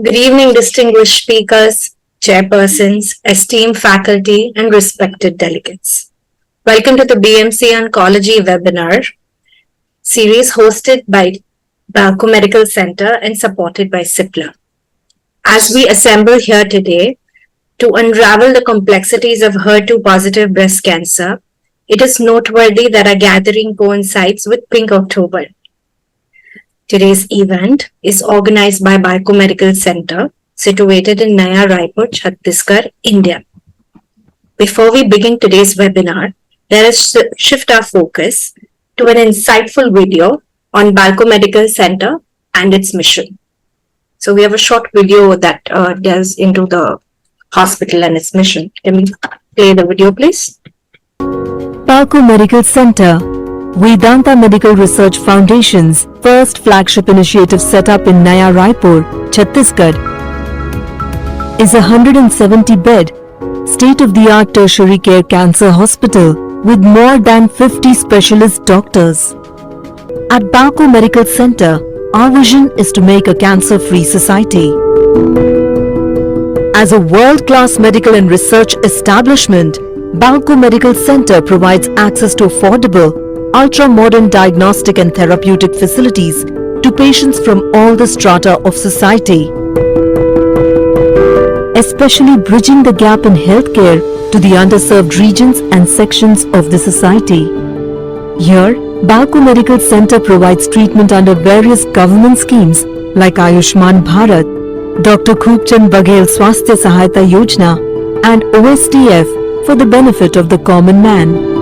Good evening, distinguished speakers, chairpersons, esteemed faculty, and respected delegates. Welcome to the BMC Oncology Webinar series hosted by BALCO Medical Centre and supported by CIPLA. As we assemble here today to unravel the complexities of HER2-positive breast cancer, it is noteworthy that our gathering coincides with Pink October. Today's event is organized by BALCO Medical Centre, situated in Naya Raipur, Chhattisgarh, India. Before we begin today's webinar, let us shift our focus to an insightful video on BALCO Medical Centre and its mission. So we have a short video that delves into the hospital and its mission. Can we play the video, please? BALCO Medical Centre, Vedanta Medical Research Foundation's first flagship initiative set up in Naya Raipur, Chhattisgarh, is a 170-bed, state-of-the-art tertiary care cancer hospital with more than 50 specialist doctors. At BALCO Medical Centre, our vision is to make a cancer-free society. As a world-class medical and research establishment, BALCO Medical Centre provides access to affordable, ultra-modern diagnostic and therapeutic facilities to patients from all the strata of society, especially bridging the gap in healthcare to the underserved regions and sections of the society. Here, BALCO Medical Centre provides treatment under various government schemes like Ayushman Bharat, Dr. Khubchand Baghel Swasthya Sahayata Yojana and OSTF for the benefit of the common man.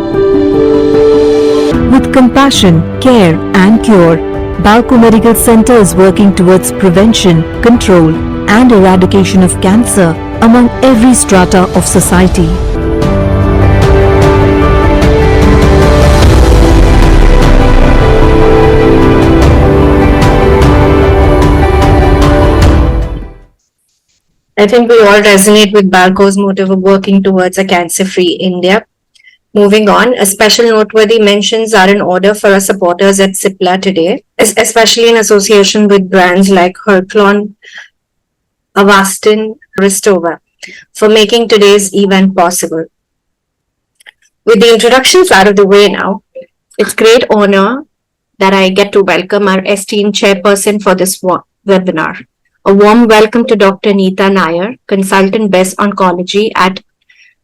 With compassion, care and cure, BALCO Medical Centre is working towards prevention, control and eradication of cancer among every strata of society. I think we all resonate with BALCO's motive of working towards a cancer-free India. Moving on, a special noteworthy mentions are in order for our supporters at CIPLA today, especially in association with brands like Herclon, Avastin, Ristova, for making today's event possible. With the introductions out of the way now, it's great honor that I get to welcome our esteemed chairperson for this webinar. A warm welcome to Dr. Nita Nair, Consultant Breast Oncology at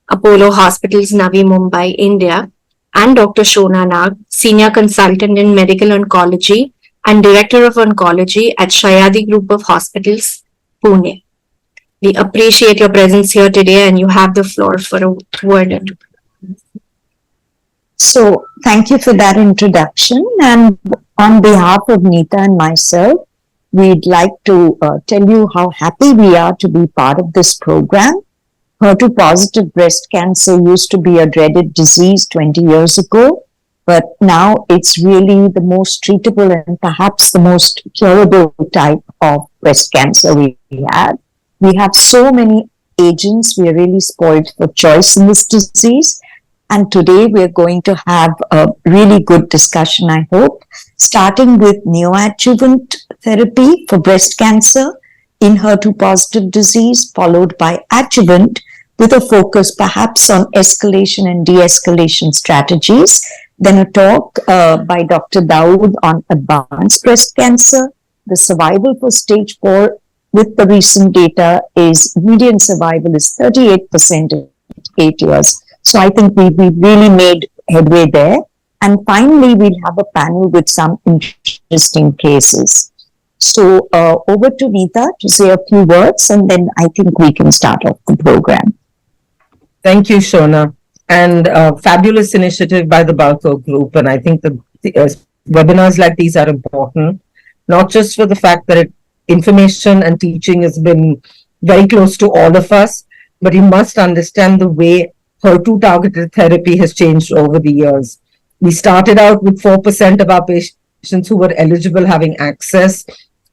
Apollo Hospitals, Navi Mumbai, India, and Dr. Shona Nag, Senior Consultant in Medical Oncology and Director of Oncology at Shayadi Group of Hospitals, Pune. We appreciate your presence here today and you have the floor for a word. So, thank you for that introduction, and on behalf of Nita and myself, we'd like to tell you how happy we are to be part of this program. HER2-positive breast cancer used to be a dreaded disease 20 years ago, but now it's really the most treatable and perhaps the most curable type of breast cancer we have. We have so many agents, we are really spoiled for choice in this disease. And today we're going to have a really good discussion, I hope, starting with neoadjuvant therapy for breast cancer in HER2-positive disease, followed by adjuvant with a focus perhaps on escalation and de-escalation strategies. Then a talk by Dr. Dawood on advanced breast cancer. The survival for stage 4 with the recent data is median survival is 38% at 8 years. So I think we really made headway there. And finally, we'll have a panel with some interesting cases. So over to Nita to say a few words, and then I think we can start off the program. Thank you, Shona. And fabulous initiative by the BALCO group. And I think the webinars like these are important, not just for the fact that information and teaching has been very close to all of us, but you must understand the way HER2 targeted therapy has changed over the years. We started out with 4% of our patients who were eligible having access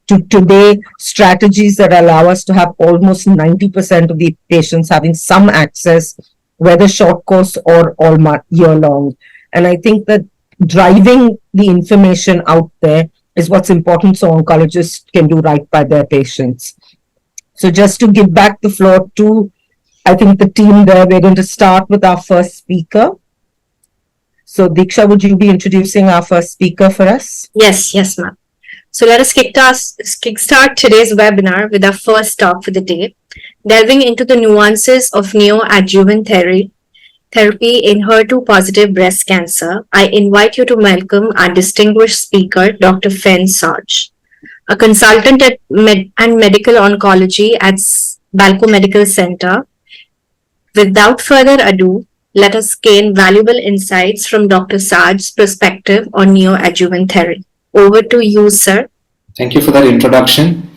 to today strategies that allow us to have almost 90% of the patients having some access, whether short course or all year long. And I think that driving the information out there is what's important so oncologists can do right by their patients. So just to give back the floor to, I think, the team there, we're going to start with our first speaker. So Diksha, would you be introducing our first speaker for us? Yes, ma'am. So let us kickstart today's webinar with our first talk for the day, delving into the nuances of neoadjuvant therapy in HER2-positive breast cancer. I invite you to welcome our distinguished speaker, Dr. Fen Sarge, a consultant and medical oncology at BALCO Medical Centre. Without further ado, let us gain valuable insights from Dr. Sarge's perspective on neoadjuvant therapy. Over to you, sir. Thank you for that introduction.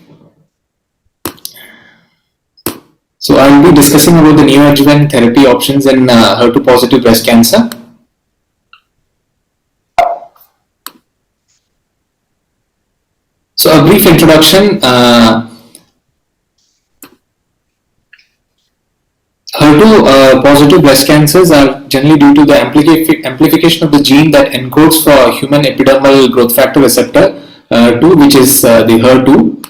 So I will be discussing about the neoadjuvant therapy options in HER2-positive breast cancer. So a brief introduction. HER2-positive breast cancers are generally due to the amplification of the gene that encodes for human epidermal growth factor receptor 2, which is the HER2.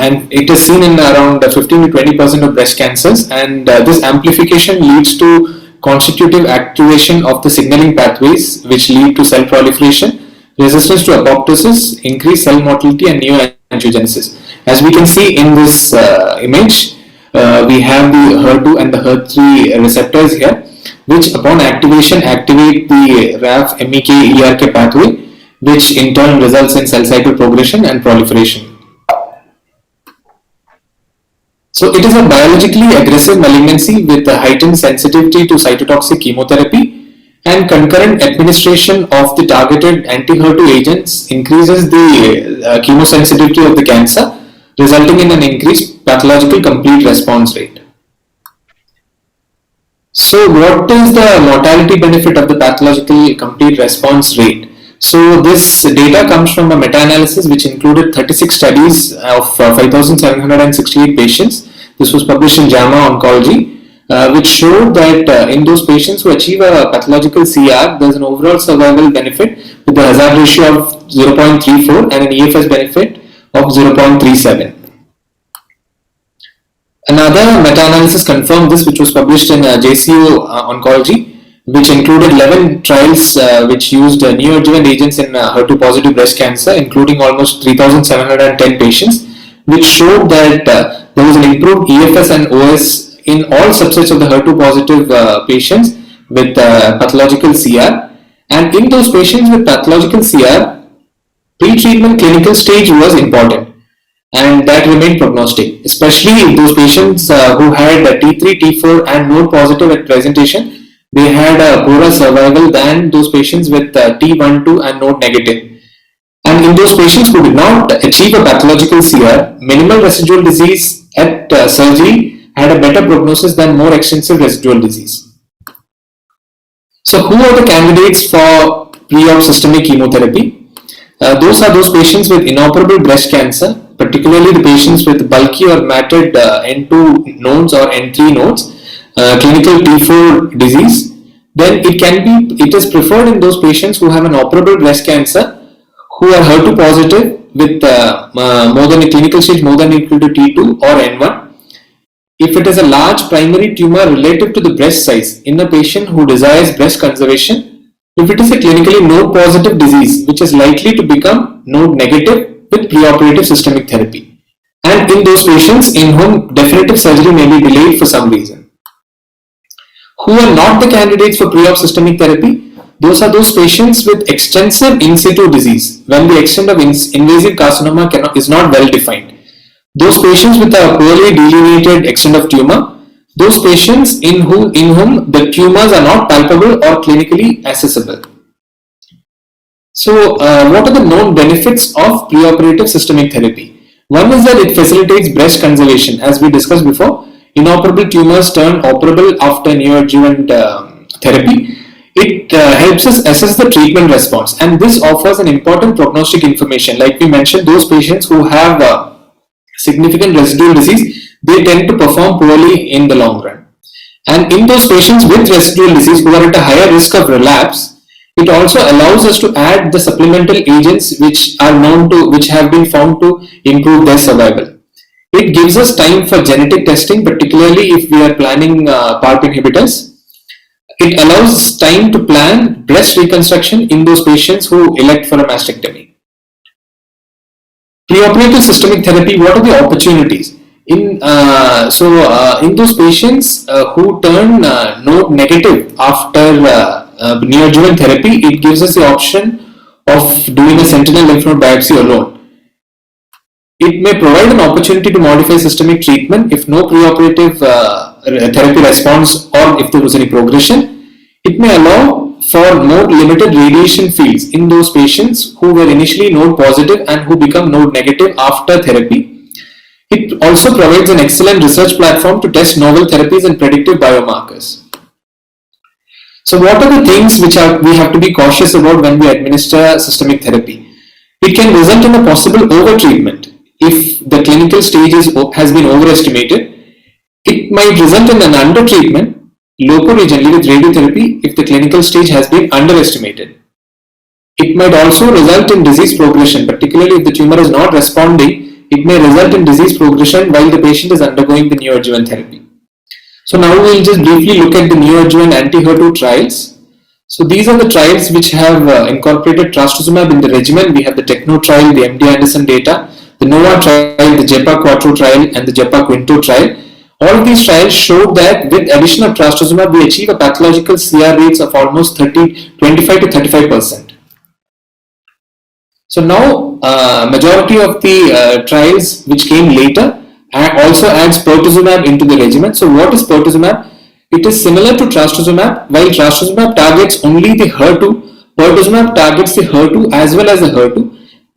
And it is seen in around 15 to 20% of breast cancers, and this amplification leads to constitutive activation of the signaling pathways which lead to cell proliferation, resistance to apoptosis, increased cell motility, and neoangiogenesis. As we can see in this image, we have the HER2 and the HER3 receptors here, which upon activation activate the RAF MEK ERK pathway, which in turn results in cell cycle progression and proliferation. So it is a biologically aggressive malignancy with a heightened sensitivity to cytotoxic chemotherapy, and concurrent administration of the targeted anti-HER2 agents increases the chemosensitivity of the cancer, resulting in an increased pathological complete response rate. So what is the mortality benefit of the pathological complete response rate? So this data comes from a meta-analysis which included 36 studies of 5,768 patients. This was published in JAMA Oncology, which showed that in those patients who achieve a pathological CR, there is an overall survival benefit with a hazard ratio of 0.34 and an EFS benefit of 0.37. Another meta-analysis confirmed this, which was published in JCO Oncology, which included 11 trials which used neoadjuvant agents in HER2-positive breast cancer, including almost 3,710 patients, which showed that there was an improved EFS and OS in all subsets of the HER2-positive patients with pathological CR. And in those patients with pathological CR, pre-treatment clinical stage was important, and that remained prognostic, especially in those patients who had T3, T4 and node positive at presentation. They had a poorer survival than those patients with T12 and node negative. And in those patients who did not achieve a pathological CR, minimal residual disease at surgery had a better prognosis than more extensive residual disease. So who are the candidates for pre-op systemic chemotherapy? Those are those patients with inoperable breast cancer, particularly the patients with bulky or matted N2 nodes or N3 nodes, clinical T4 disease. Then it is preferred in those patients who have an operable breast cancer, who are HER2 positive with more than a clinical stage more than or equal to T2 or N1. If it is a large primary tumor relative to the breast size in a patient who desires breast conservation, if it is a clinically node positive disease which is likely to become node negative with preoperative systemic therapy, and in those patients in whom definitive surgery may be delayed for some reason. Who are not the candidates for pre-op systemic therapy? Those are those patients with extensive in situ disease when the extent of invasive carcinoma is not well defined. Those patients with a poorly delineated extent of tumor, those patients in whom the tumors are not palpable or clinically accessible. So what are the known benefits of preoperative systemic therapy? One is that it facilitates breast conservation. As we discussed before, inoperable tumors turn operable after neoadjuvant therapy. It helps us assess the treatment response, and this offers an important prognostic information. Like we mentioned, those patients who have significant residual disease, they tend to perform poorly in the long run. And in those patients with residual disease who are at a higher risk of relapse, it also allows us to add the supplemental agents which have been found to improve their survival. It gives us time for genetic testing, particularly if we are planning PARP inhibitors. It allows time to plan breast reconstruction in those patients who elect for a mastectomy. Preoperative systemic therapy, what are the opportunities? In those patients who turn node negative after neoadjuvant therapy, it gives us the option of doing a sentinel lymph node biopsy alone. It may provide an opportunity to modify systemic treatment if no preoperative therapy response or if there was any progression. It may allow for more limited radiation fields in those patients who were initially node positive and who become node negative after therapy. It also provides an excellent research platform to test novel therapies and predictive biomarkers. So what are the things which we have to be cautious about when we administer systemic therapy? It can result in a possible overtreatment if the clinical stage has been overestimated. It might result in an undertreatment locoregionally with radiotherapy if the clinical stage has been underestimated. It might also result in disease progression, particularly if the tumor is not responding. It may result in disease progression while the patient is undergoing the neoadjuvant therapy. So now we'll just briefly look at the neoadjuvant anti-HER2 trials. So these are the trials which have incorporated trastuzumab in the regimen. We have the Techno trial, the MD Anderson data, the NOVA trial, the JEPA Quattro trial, and the JEPA Quinto trial. All of these trials showed that with addition of trastuzumab, we achieve a pathological CR rates of almost 25 to 35%. So now, majority of the trials which came later also adds pertuzumab into the regimen. So what is pertuzumab? It is similar to trastuzumab. While trastuzumab targets only the HER2, pertuzumab targets the HER2 as well as the HER2.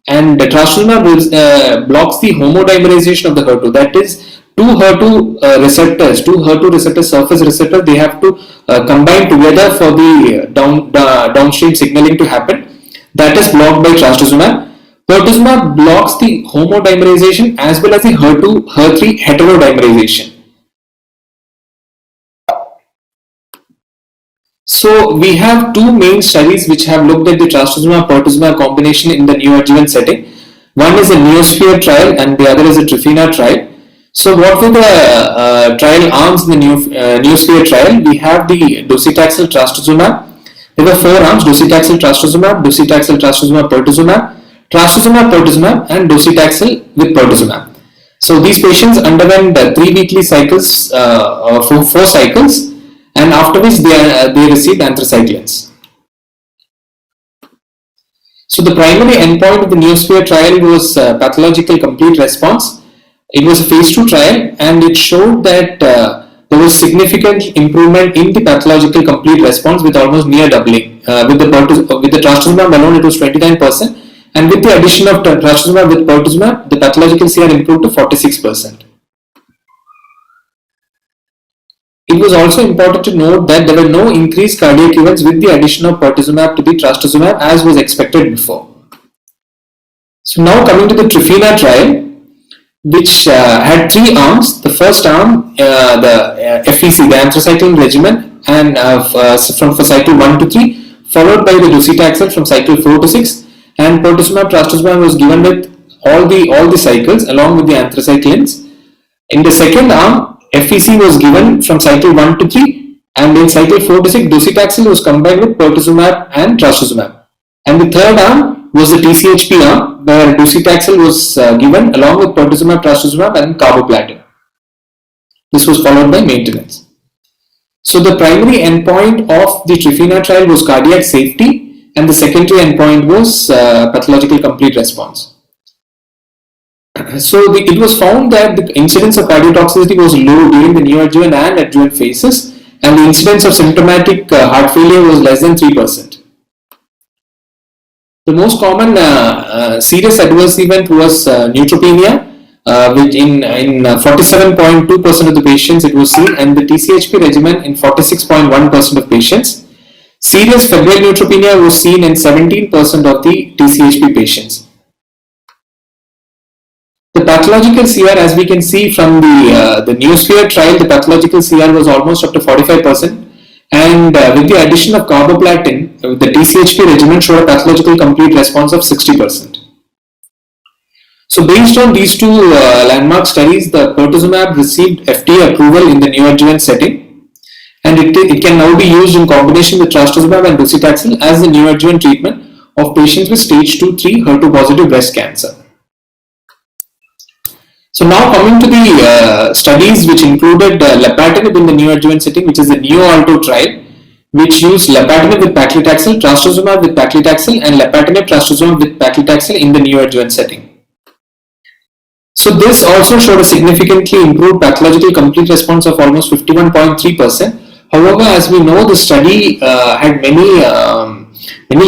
And trastuzumab blocks the homodimerization of the HER2. That is, two HER2 receptor surface receptors, they have to combine together for the downstream signaling to happen. That is blocked by trastuzumab. Pertuzumab blocks the homodimerization as well as the HER2-HER3 heterodimerization. So we have two main studies which have looked at the trastuzumab-pertuzumab combination in the neoadjuvant setting. One is a Neosphere trial and the other is a Trifina trial. So what were the trial arms in the Neosphere trial? We have the docetaxel trastuzumab. There were four arms: docetaxel trastuzumab, docetaxel trastuzumab pertuzumab, trastuzumab pertuzumab, and docetaxel with pertuzumab. So these patients underwent 3 weekly cycles, for 4 cycles, and after which they received anthracyclines. So the primary endpoint of the Neosphere trial was pathological complete response. It was a phase 2 trial, and it showed that there was significant improvement in the pathological complete response with almost near doubling. With the trastuzumab alone, it was 29%, and with the addition of trastuzumab with pertuzumab, the pathological CR improved to 46%. It was also important to note that there were no increased cardiac events with the addition of pertuzumab to the trastuzumab as was expected before. So now coming to the Trifina trial, which had 3 arms. The first arm, the FEC, the anthracycline regimen, and from cycle 1 to 3, followed by the docetaxel from cycle 4 to 6, and pertuzumab trastuzumab was given with all the cycles along with the anthracyclines. In the second arm, FEC was given from cycle 1 to 3, and in cycle 4 to 6, docetaxel was combined with pertuzumab and trastuzumab. And the third arm was the TCHP arm, where docetaxel was given along with pertuzumab, trastuzumab, and carboplatin. This was followed by maintenance. So the primary endpoint of the Trifina trial was cardiac safety, and the secondary endpoint was pathological complete response. So it was found that the incidence of cardiotoxicity was low during the neoadjuvant and adjuvant phases, and the incidence of symptomatic heart failure was less than 3%. The most common serious adverse event was neutropenia, which in 47.2% of the patients it was seen, and the TCHP regimen in 46.1% of patients. Serious febrile neutropenia was seen in 17% of the TCHP patients. The pathological CR, as we can see from the Neosphere trial, the pathological CR was almost up to 45%. And with the addition of carboplatin, the TCHP regimen showed a pathological complete response of 60%. So based on these two landmark studies, the pertuzumab received FDA approval in the neoadjuvant setting, and it can now be used in combination with trastuzumab and docetaxel as the neoadjuvant treatment of patients with stage 2-3 HER2-positive breast cancer. So now coming to the studies which included lapatinib in the neoadjuvant setting, which is the NeoAlto trial, which used lapatinib with paclitaxel, trastuzumab with paclitaxel, and lapatinib trastuzumab with paclitaxel in the neoadjuvant setting. So this also showed a significantly improved pathological complete response of almost 51.3%. However, as we know, the study had many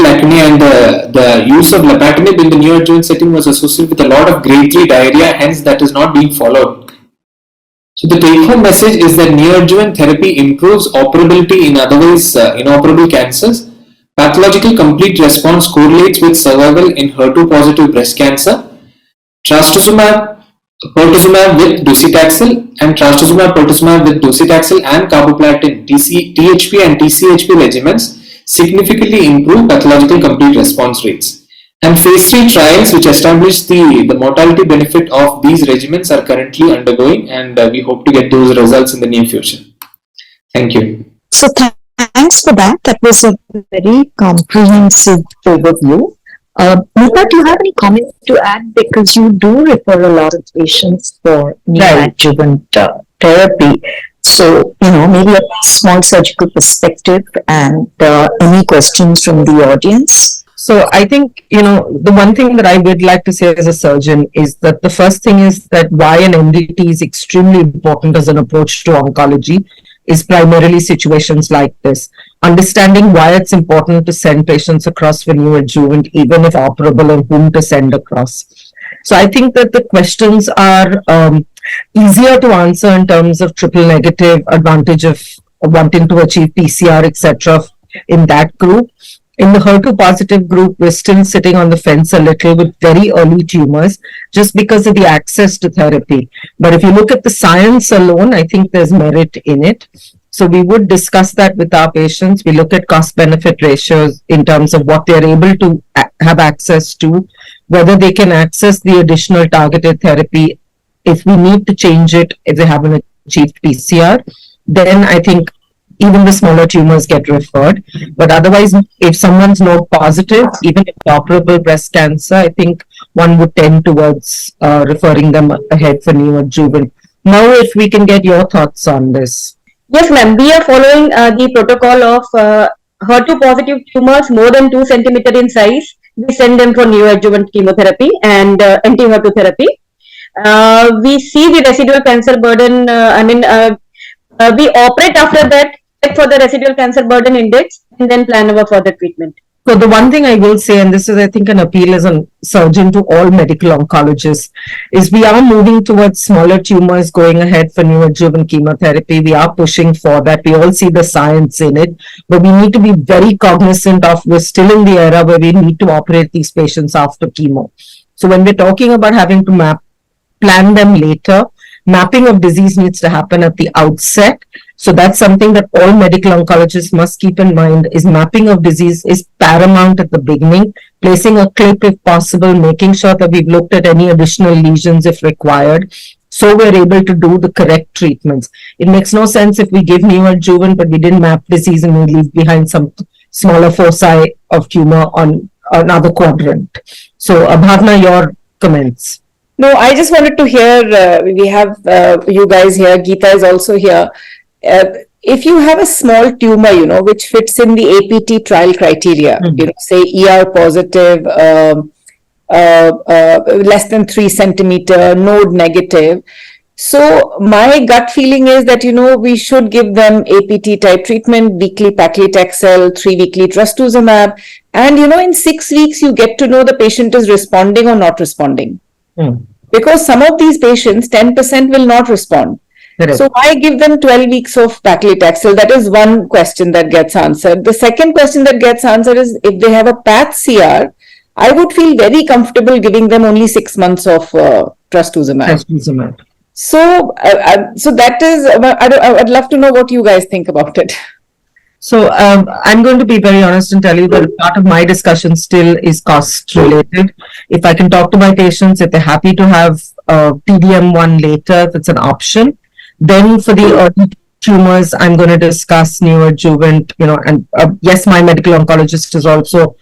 lacunae, and the use of lapatinib in the neoadjuvant setting was associated with a lot of grade 3 diarrhea, hence that is not being followed. So the take-home message is that neoadjuvant therapy improves operability in otherwise inoperable cancers. Pathological complete response correlates with survival in HER2-positive breast cancer. Trastuzumab, pertuzumab with docetaxel, and trastuzumab, pertuzumab with docetaxel and carboplatin, THP and TCHP regimens significantly improve pathological complete response rates. And phase 3 trials which establish the mortality benefit of these regimens are currently undergoing, and we hope to get those results in the near future. Thank you. So thanks for that. That was a very comprehensive overview. Nita, do you have any comments to add? Because you do refer a lot of patients for neoadjuvant therapy. So, maybe a small surgical perspective and any questions from the audience? So I think, the one thing that I would like to say as a surgeon is that the first thing is that why an MDT is extremely important as an approach to oncology is primarily situations like this. Understanding why it's important to send patients across for neoadjuvant, even if operable, and whom to send across. So I think that the questions are easier to answer in terms of triple negative, advantage of wanting to achieve PCR, etc. in that group. In the HER2 positive group, we're still sitting on the fence a little with very early tumors just because of the access to therapy. But if you look at the science alone, I think there's merit in it. So we would discuss that with our patients. We look at cost-benefit ratios in terms of what they're able to have access to, whether they can access the additional targeted therapy. If we need to change it, if they haven't achieved PCR, then I think even the smaller tumors get referred. But otherwise, if someone's node positive, even if operable breast cancer, I think one would tend towards referring them ahead for neoadjuvant. Now, if we can get your thoughts on this. Yes, ma'am. We are following the protocol of HER2 positive tumors more than 2 centimeter in size. We send them for neoadjuvant chemotherapy and anti-HER2 therapy. We see the residual cancer burden. We operate after that, check for the residual cancer burden index, and then plan our further treatment. So the one thing I will say, and this is, I think, an appeal as a surgeon to all medical oncologists, is we are moving towards smaller tumors going ahead for neoadjuvant chemotherapy. We are pushing for that. We all see the science in it, but we need to be very cognizant of we're still in the era where we need to operate these patients after chemo. So when we're talking about having to plan them later, mapping of disease needs to happen at the outset. So that's something that all medical oncologists must keep in mind, is mapping of disease is paramount at the beginning, placing a clip if possible, making sure that we've looked at any additional lesions if required, so we're able to do the correct treatments. It makes no sense if we give neoadjuvant, but we didn't map disease and we leave behind some smaller foci of tumor on another quadrant. So Bhavna, your comments. No, I just wanted to hear, we have you guys here, Geeta is also here. If you have a small tumor, which fits in the APT trial criteria, say ER positive, less than 3 centimeter, node negative. So my gut feeling is that, we should give them APT type treatment, weekly paclitaxel, 3 weekly trastuzumab. And, in 6 weeks, you get to know the patient is responding or not responding. Because some of these patients, 10% will not respond. Correct. So why give them 12 weeks of paclitaxel? That is one question that gets answered. The second question that gets answered is, if they have a path CR, I would feel very comfortable giving them only 6 months of trastuzumab. So that is, I'd love to know what you guys think about it. So I'm going to be very honest and tell you that part of my discussion still is cost related. If I can talk to my patients, if they're happy to have TDM1 later, if it's an option, then for the early tumors, I'm going to discuss neoadjuvant, and yes, my medical oncologist is also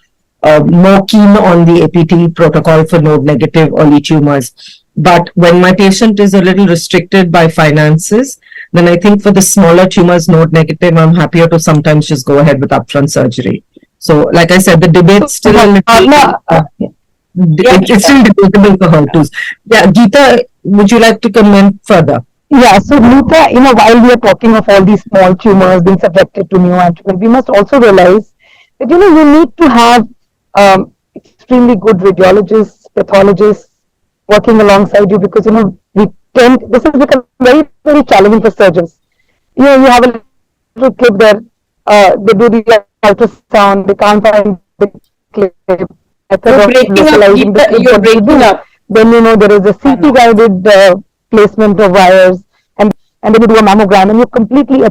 more keen on the APT protocol for node negative early tumors. But when my patient is a little restricted by finances, then I think for the smaller tumors, node negative, I'm happier to sometimes just go ahead with upfront surgery. So, like I said, the debate's still a little, it's still debatable for HER2s. Yeah, Geeta, would you like to comment further? Yeah, so Nita, while we are talking of all these small tumors being subjected to neoadjuvant, we must also realize that, you need to have extremely good radiologists, pathologists working alongside you because, this has become very, very challenging for surgeons. You have a little clip there, they do the ultrasound, they can't find the clip. You're breaking up. Then, there is a CT guided placement of wires, and then you do a mammogram, and you're completely.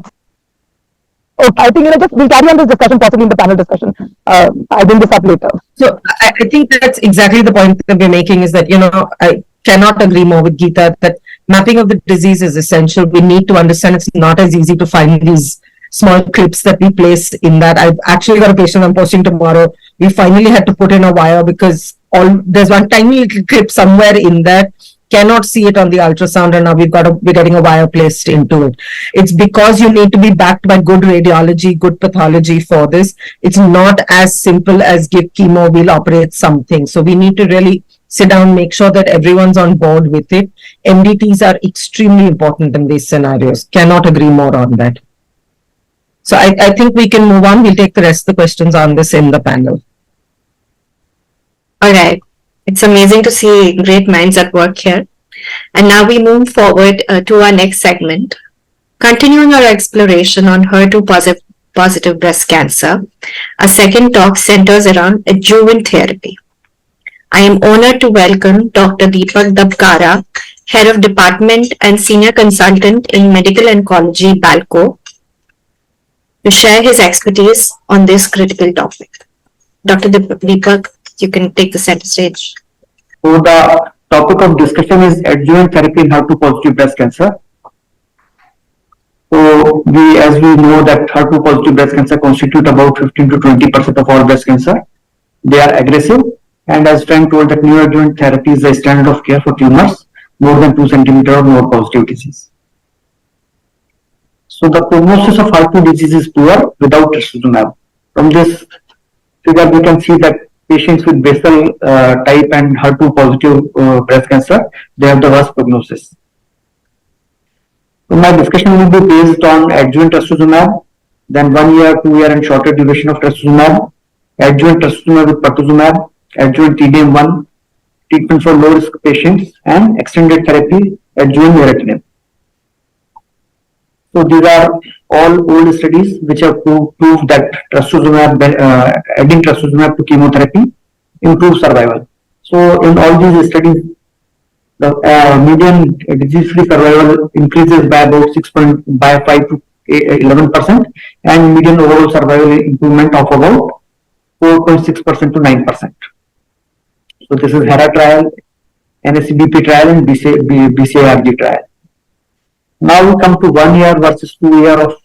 I think we'll carry on this discussion possibly in the panel discussion. I'll bring this up later. So I think that's exactly the point that we're making is that, I cannot agree more with Geeta that mapping of the disease is essential. We need to understand it's not as easy to find these small clips that we place in that. I've actually got a patient I'm posting tomorrow. We finally had to put in a wire because there's one tiny little clip somewhere in that. Cannot see it on the ultrasound, and now we're getting a wire placed into it. It's because you need to be backed by good radiology, good pathology for this. It's not as simple as give chemo, we'll operate something. So we need to really sit down, make sure that everyone's on board with it. MDTs are extremely important in these scenarios. Cannot agree more on that. So I think we can move on. We'll take the rest of the questions on this in the panel. All right. It's amazing to see great minds at work here. And now we move forward to our next segment. Continuing our exploration on HER2-positive breast cancer, our second talk centers around adjuvant therapy. I am honored to welcome Dr. Deepak Dabkara, Head of Department and Senior Consultant in Medical Oncology, BALCO, to share his expertise on this critical topic. Dr. Deepak, you can take the center stage. So the topic of discussion is adjuvant therapy in HER2-positive breast cancer. So as we know that HER2-positive breast cancer constitute about 15 to 20% of all breast cancer. They are aggressive, and as Frank told that neoadjuvant therapy is the standard of care for tumors more than 2 centimeter or more positive disease. So the prognosis of HER2 disease is poor without trastuzumab. From this figure, we can see that patients with basal type and HER2-positive breast cancer, they have the worst prognosis. So my discussion will be based on adjuvant trastuzumab, then 1 year, 2 year, and shorter duration of trastuzumab, adjuvant trastuzumab with pertuzumab, adjuvant TDM1, treatment for low risk patients, and extended therapy adjuvant niraparib. So these are all old studies which have proved that adding trastuzumab to chemotherapy improves survival. So in all these studies, the median disease-free survival increases by about 5 to 11%, and median overall survival improvement of about 4.6% to 9%. So this is HERA trial, NSCDP trial, and BCARG trial. Now we come to 1 year versus 2 year of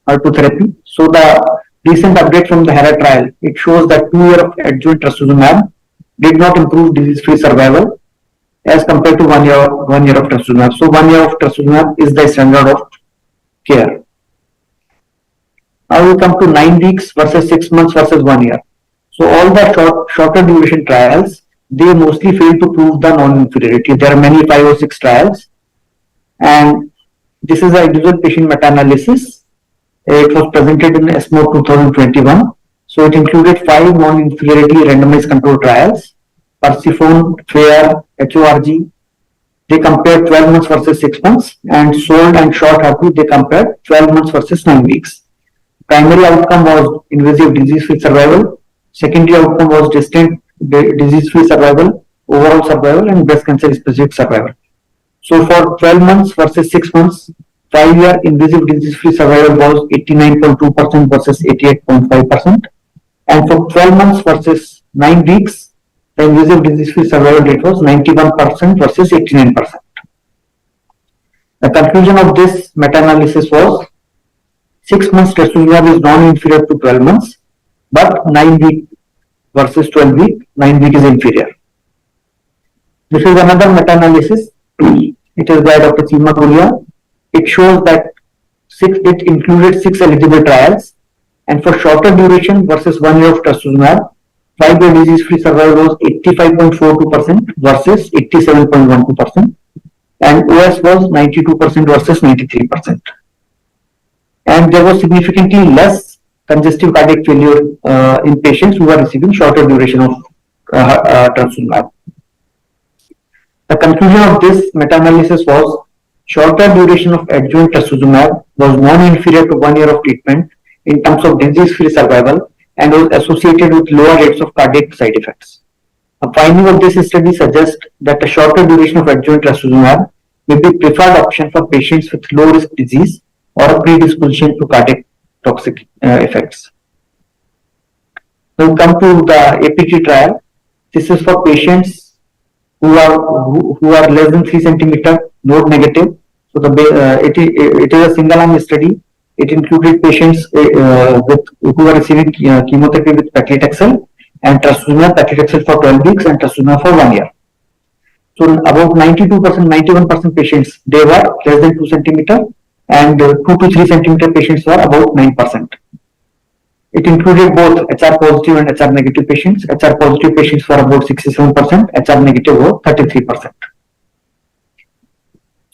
HER2 therapy. So the recent update from the HERA trial, it shows that 2 year of adjuvant trastuzumab did not improve disease-free survival as compared to 1 year of trastuzumab. So 1 year of trastuzumab is the standard of care. Now we come to 9 weeks versus 6 months versus 1 year. So all the shorter duration trials, they mostly fail to prove the non-inferiority. There are many 5 or 6 trials, and this is an individual patient meta-analysis. It was presented in ESMO 2021. So it included 5 non-inferiority randomized control trials: Persephone, FAIR, HORG. They compared 12 months versus 6 months, and SOLD and SHORT HER2, they compared 12 months versus 9 weeks. Primary outcome was invasive disease-free survival. Secondary outcome was distant disease-free survival, overall survival, and breast cancer specific survival. So for 12 months versus 6 months, 5-year invasive disease-free survival was 89.2% versus 88.5%. And for 12 months versus 9 weeks, the invasive disease-free survival rate was 91% versus 89%. The conclusion of this meta-analysis was 6 months trastuzumab is non-inferior to 12 months, but 9 week versus 12 week, 9 week is inferior. This is another meta-analysis. It is by Dr. Seema Gulia. It shows that it included 6 eligible trials, and for shorter duration versus 1 year of trastuzumab, 5-year disease-free survival was 85.42% versus 87.12%, and OS was 92% versus 93%. And there was significantly less congestive cardiac failure in patients who are receiving shorter duration of trastuzumab. The conclusion of this meta-analysis was shorter duration of adjuvant trastuzumab was non-inferior to 1 year of treatment in terms of disease-free survival and was associated with lower rates of cardiac side effects. A finding of this study suggests that a shorter duration of adjuvant trastuzumab may be preferred option for patients with low-risk disease or a predisposition to cardiac toxic effects. Now we come to the APT trial. This is for patients who are less than 3 centimeter node negative. So it is a single arm study. It included patients who are receiving chemotherapy with paclitaxel and trastuzumab paclitaxel for 12 weeks and trastuzumab for 1 year. So about 92%, 91% patients, they were less than 2 centimeter, and 2 to 3 centimeter patients were about 9%. It included both HR positive and HR negative patients. HR positive patients were about 67%, HR negative were 33%.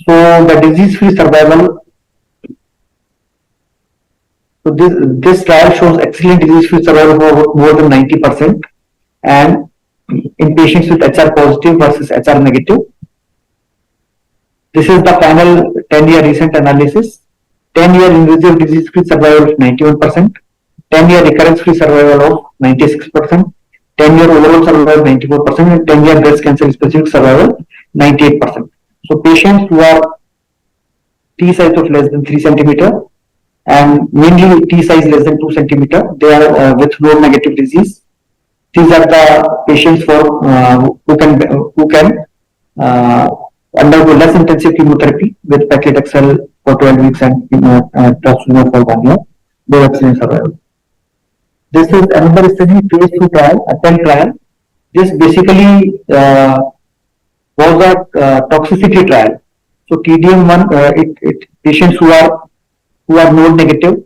So the disease-free survival. So this trial shows excellent disease-free survival for more than 90%, and in patients with HR positive versus HR negative. This is the final 10-year recent analysis. 10-year invasive disease-free survival of 91%, 10-year recurrence-free survival of 96%, 10-year overall survival of 94%, and 10-year breast cancer specific survival 98%. So patients who are T size of less than 3 centimeter and mainly T size less than 2 centimeter, they are with node negative disease. These are the patients for who can undergo less intensive chemotherapy with paclitaxel for 12 weeks and trastuzumab for 1 year. They have excellent survival. This is another study, phase 2 trial, a 10 trial. This basically was a toxicity trial. So TDM1, patients who are node negative,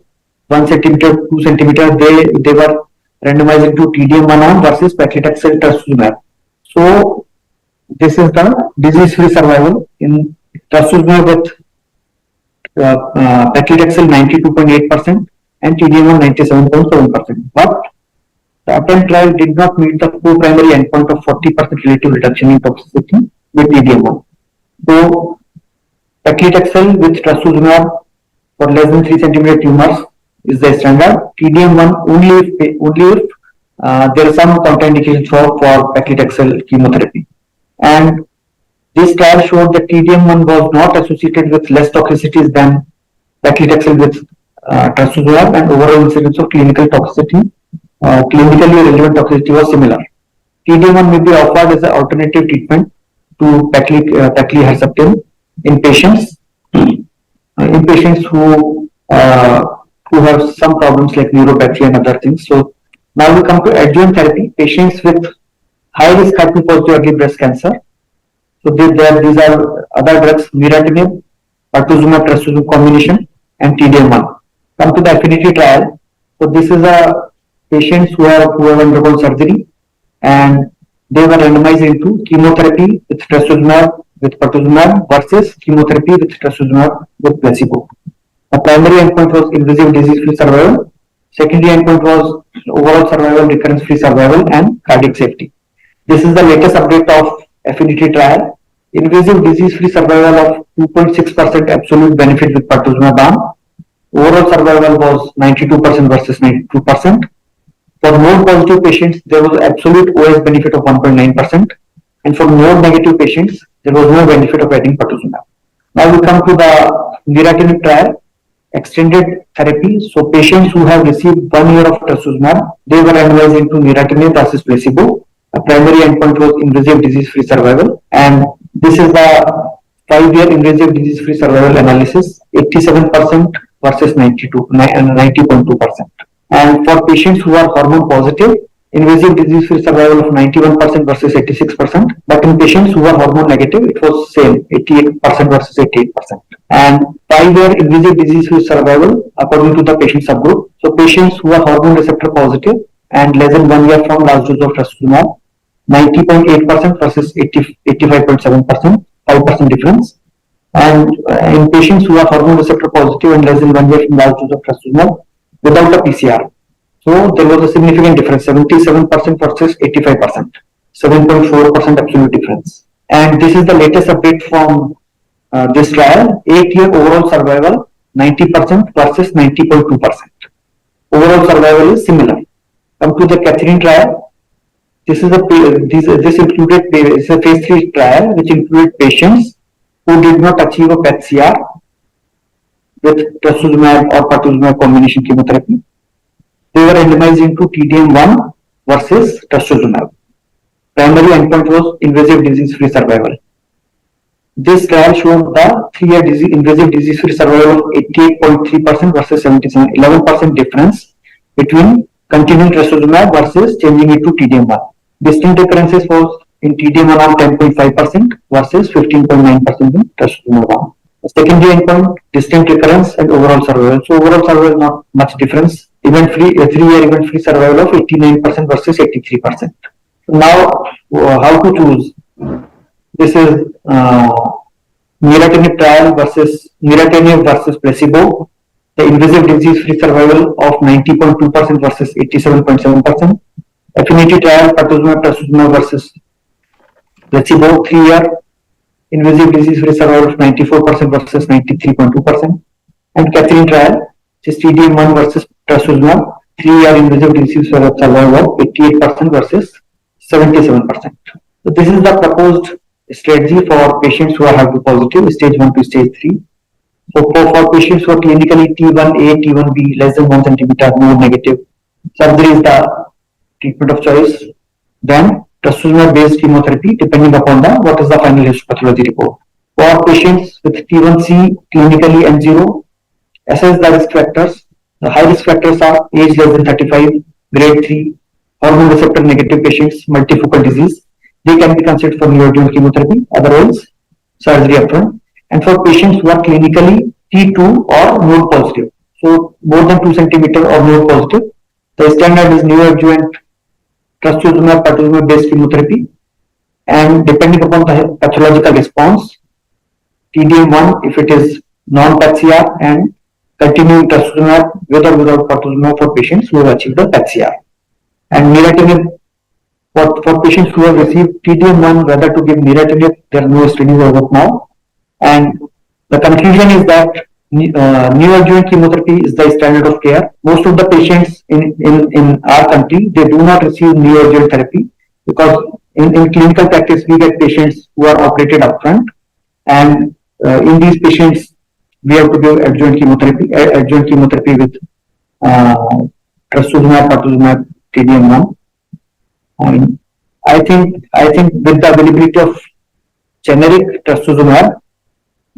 1 centimeter, 2 centimeter, they were randomized into TDM1 arm versus paclitaxel trastuzumab. So this is the disease-free survival in trastuzumab with paclitaxel 92.8% and TDM1 97.7%. But the attempt trial did not meet the co-primary endpoint of 40% relative reduction in toxicity with TDM1. So paclitaxel with trastuzumab for less than 3 centimeter tumors is the standard. TDM1 only if there is some contraindication for paclitaxel chemotherapy. And this trial showed that TDM1 was not associated with less toxicities than paclitaxel with trastuzumab, and overall incidence of clinical toxicity, clinically relevant toxicity was similar. TDM1 may be offered as an alternative treatment to paclitaxel in patients who have some problems like neuropathy and other things. So now we come to adjuvant therapy. Patients with high risk HER2-positive early breast cancer. So these are other drugs, miratinib, pertuzumab trastuzumab combination, and TDM1. Come to the affinity trial. So this is a patients who have undergone surgery, and they were randomized into chemotherapy with trastuzumab with pertuzumab versus chemotherapy with trastuzumab with placebo. The primary endpoint was invasive disease-free survival. Secondary endpoint was overall survival, recurrence-free survival, and cardiac safety. This is the latest update of affinity trial. Invasive disease-free survival of 2.6% absolute benefit with pertuzumab arm. Overall survival was 92% versus 92%. For node positive patients, there was absolute OS benefit of 1.9%, and for node negative patients, there was no benefit of adding pertuzumab. Now we come to the niratinib trial, extended therapy. So patients who have received 1 year of trastuzumab, they were randomized into niratinib versus placebo. A primary endpoint was invasive disease-free survival, and this is the 5-year invasive disease-free survival analysis, 87% versus 90.2%. And for patients who are hormone positive, invasive disease-free survival of 91% versus 86%. But in patients who are hormone negative, it was same, 88% versus 88%. And 5-year invasive disease-free survival according to the patient subgroup. So patients who are hormone receptor positive and less than 1 year from last dose of trastuzumab, 90.8% versus 85.7%, 5% difference. And in patients who are hormone receptor positive and less than 1 year from last dose of trastuzumab without a PCR. So there was a significant difference, 77% versus 85%, 7.4% absolute difference. And this is the latest update from this trial, 8-year overall survival, 90% versus 90.2%. Overall survival is similar. Come to the Catherine trial. This is this included it's a phase 3 trial which included patients who did not achieve a PET-CR with trastuzumab or pertuzumab combination chemotherapy. They were randomized into TDM1 versus trastuzumab. Primary endpoint was invasive disease-free survival. This trial showed the 3-year invasive disease-free survival of 88.3% versus 77, 11% difference between continuing trastuzumab versus changing it to TDM1. Distinct differences was in TDM1 of 10.5% versus 15.9% in trastuzumab. The secondary endpoint, distinct recurrence and overall survival. So overall survival not much difference. Event-free, 3-year event-free survival of 89% versus 83%. Now, how to choose? This is niratinib trial versus niratinib versus placebo. The invasive disease-free survival of 90.2% versus 87.7%. Affinity trial, pertuzumab, trastuzumab versus placebo, 3-year invasive disease-free survival of 94% versus 93.2%. And Catherine trial, which is TDM1 versus trastuzumab, 3-year invasive disease survival of 88% versus 77%. So this is the proposed strategy for patients who are HER2 positive, stage 1 to stage 3. So for patients who are clinically T1A, T1B, less than 1 centimeter, node negative, surgery is the treatment of choice. Then trastuzumab based chemotherapy, depending upon what is the final histopathology report. For patients with T1C, clinically N0, assess the risk factors. The high risk factors are age less than 35, grade 3, hormone receptor negative patients, multifocal disease. They can be considered for neoadjuvant chemotherapy, otherwise surgery upfront. And for patients who are clinically T2 or node positive, so more than 2 centimeter or node positive, the standard is neoadjuvant trastuzumab, pertuzumab based chemotherapy. And depending upon the pathological response, TDM1 if it is non-PET-CR and continuing trastuzumab with or without pertuzumab for patients who have achieved a PET-CR. And niratinib for patients who have received TDM1, whether to give niratinib, there are no studies as of now. And the conclusion is that neoadjuvant chemotherapy is the standard of care. Most of the patients in our country, they do not receive neoadjuvant therapy because in clinical practice, we get patients who are operated upfront. And in these patients, we have to give adjuvant chemotherapy with trastuzumab, pertuzumab, TDM1. I think with the availability of generic trastuzumab,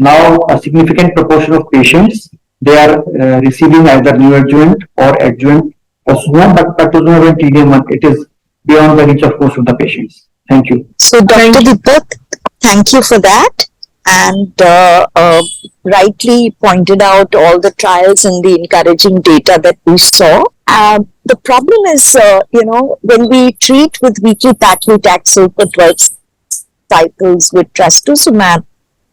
now a significant proportion of patients they are receiving either neoadjuvant or adjuvant trastuzumab, but pertuzumab and TDM1 it is beyond the reach of most of the patients. Thank you. So, Dr. Deepak, thank you for that. And rightly pointed out all the trials and the encouraging data that we saw. The problem is, when we treat with weekly paclitaxel for 12 cycles with trastuzumab,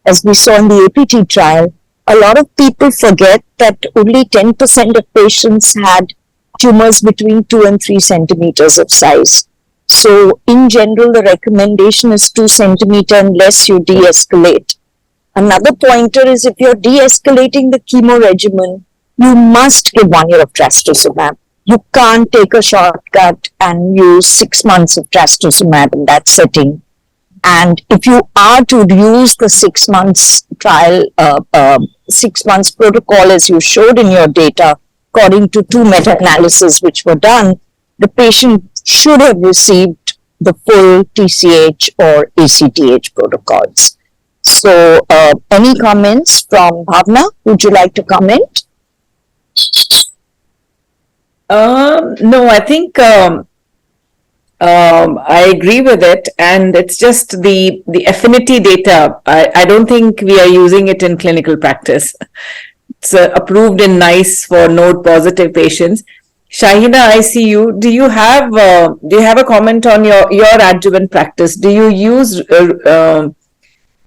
as we saw in the APT trial, a lot of people forget that only 10% of patients had tumors between 2 and 3 centimeters of size. So, in general, the recommendation is 2 centimeter unless you de-escalate. Another pointer is if you're de-escalating the chemo regimen, you must give 1 year of trastuzumab. You can't take a shortcut and use 6 months of trastuzumab in that setting. And if you are to use the 6 months trial, 6 months protocol as you showed in your data, according to 2 meta-analyses which were done, the patient should have received the full TCH or ACTH protocols. So, any comments from Bhavna? Would you like to comment? No, I think I agree with it, and it's just the affinity data. I don't think we are using it in clinical practice. It's approved in NICE for node positive patients. Shahina, I see you. Do you have a comment on your adjuvant practice? Do you use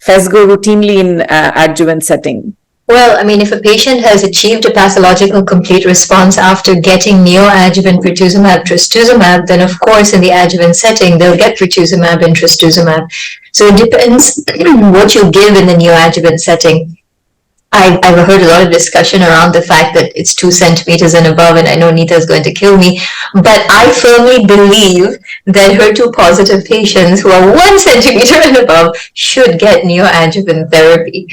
Phesgo routinely in adjuvant setting? Well, I mean, if a patient has achieved a pathological complete response after getting neoadjuvant pertuzumab, trastuzumab, then of course in the adjuvant setting, they'll get pertuzumab and trastuzumab. So it depends what you give in the neoadjuvant setting. I've heard a lot of discussion around the fact that it's 2 centimeters and above, and I know Nita is going to kill me, but I firmly believe that HER2 positive patients who are 1 centimeter and above should get neoadjuvant therapy.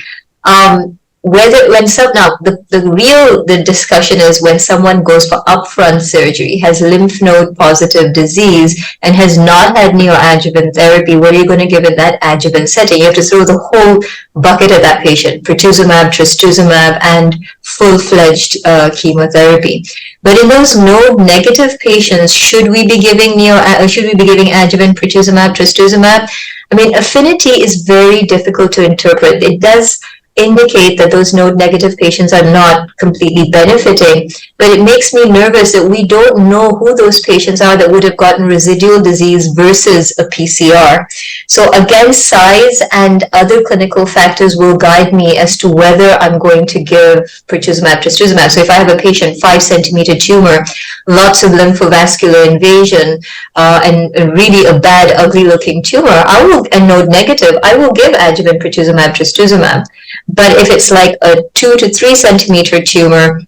The discussion is when someone goes for upfront surgery, has lymph node positive disease, and has not had neoadjuvant therapy, what are you going to give in that adjuvant setting? You have to throw the whole bucket at that patient, pertuzumab, trastuzumab, and full-fledged chemotherapy. But in those node negative patients, should we be giving adjuvant pertuzumab, trastuzumab? I mean, affinity is very difficult to interpret. It does indicate that those node negative patients are not completely benefiting, but it makes me nervous that we don't know who those patients are that would have gotten residual disease versus a PCR. So again, size and other clinical factors will guide me as to whether I'm going to give pertuzumab, trastuzumab. So if I have a patient 5 centimeter tumor, lots of lymphovascular invasion, and really a bad, ugly looking tumor, and node negative, I will give adjuvant pertuzumab, trastuzumab. But if it's like a 2 to 3 centimeter tumor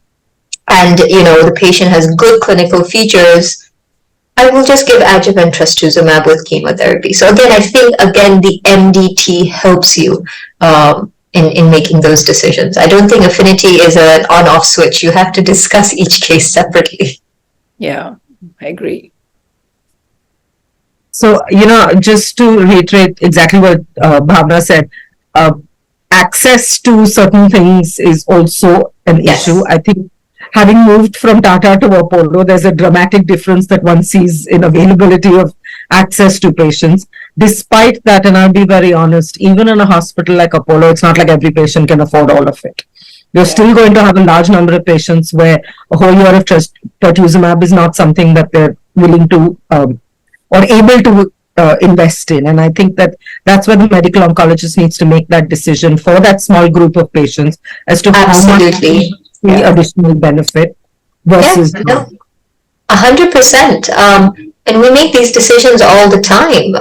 and, the patient has good clinical features, I will just give adjuvant trastuzumab with chemotherapy. So again, I think, the MDT helps you in making those decisions. I don't think affinity is an on-off switch. You have to discuss each case separately. Yeah, I agree. So, just to reiterate exactly what Bhavna said, access to certain things is also an issue. I think having moved from Tata to Apollo, there's a dramatic difference that one sees in availability of access to patients. Despite that, and I'll be very honest, even in a hospital like Apollo, it's not like every patient can afford all of it. You're still going to have a large number of patients where a whole year of pertuzumab is not something that they're willing to or able to invest in. And I think that's where the medical oncologist needs to make that decision for that small group of patients as to how much the additional benefit versus 100%. And we make these decisions all the time.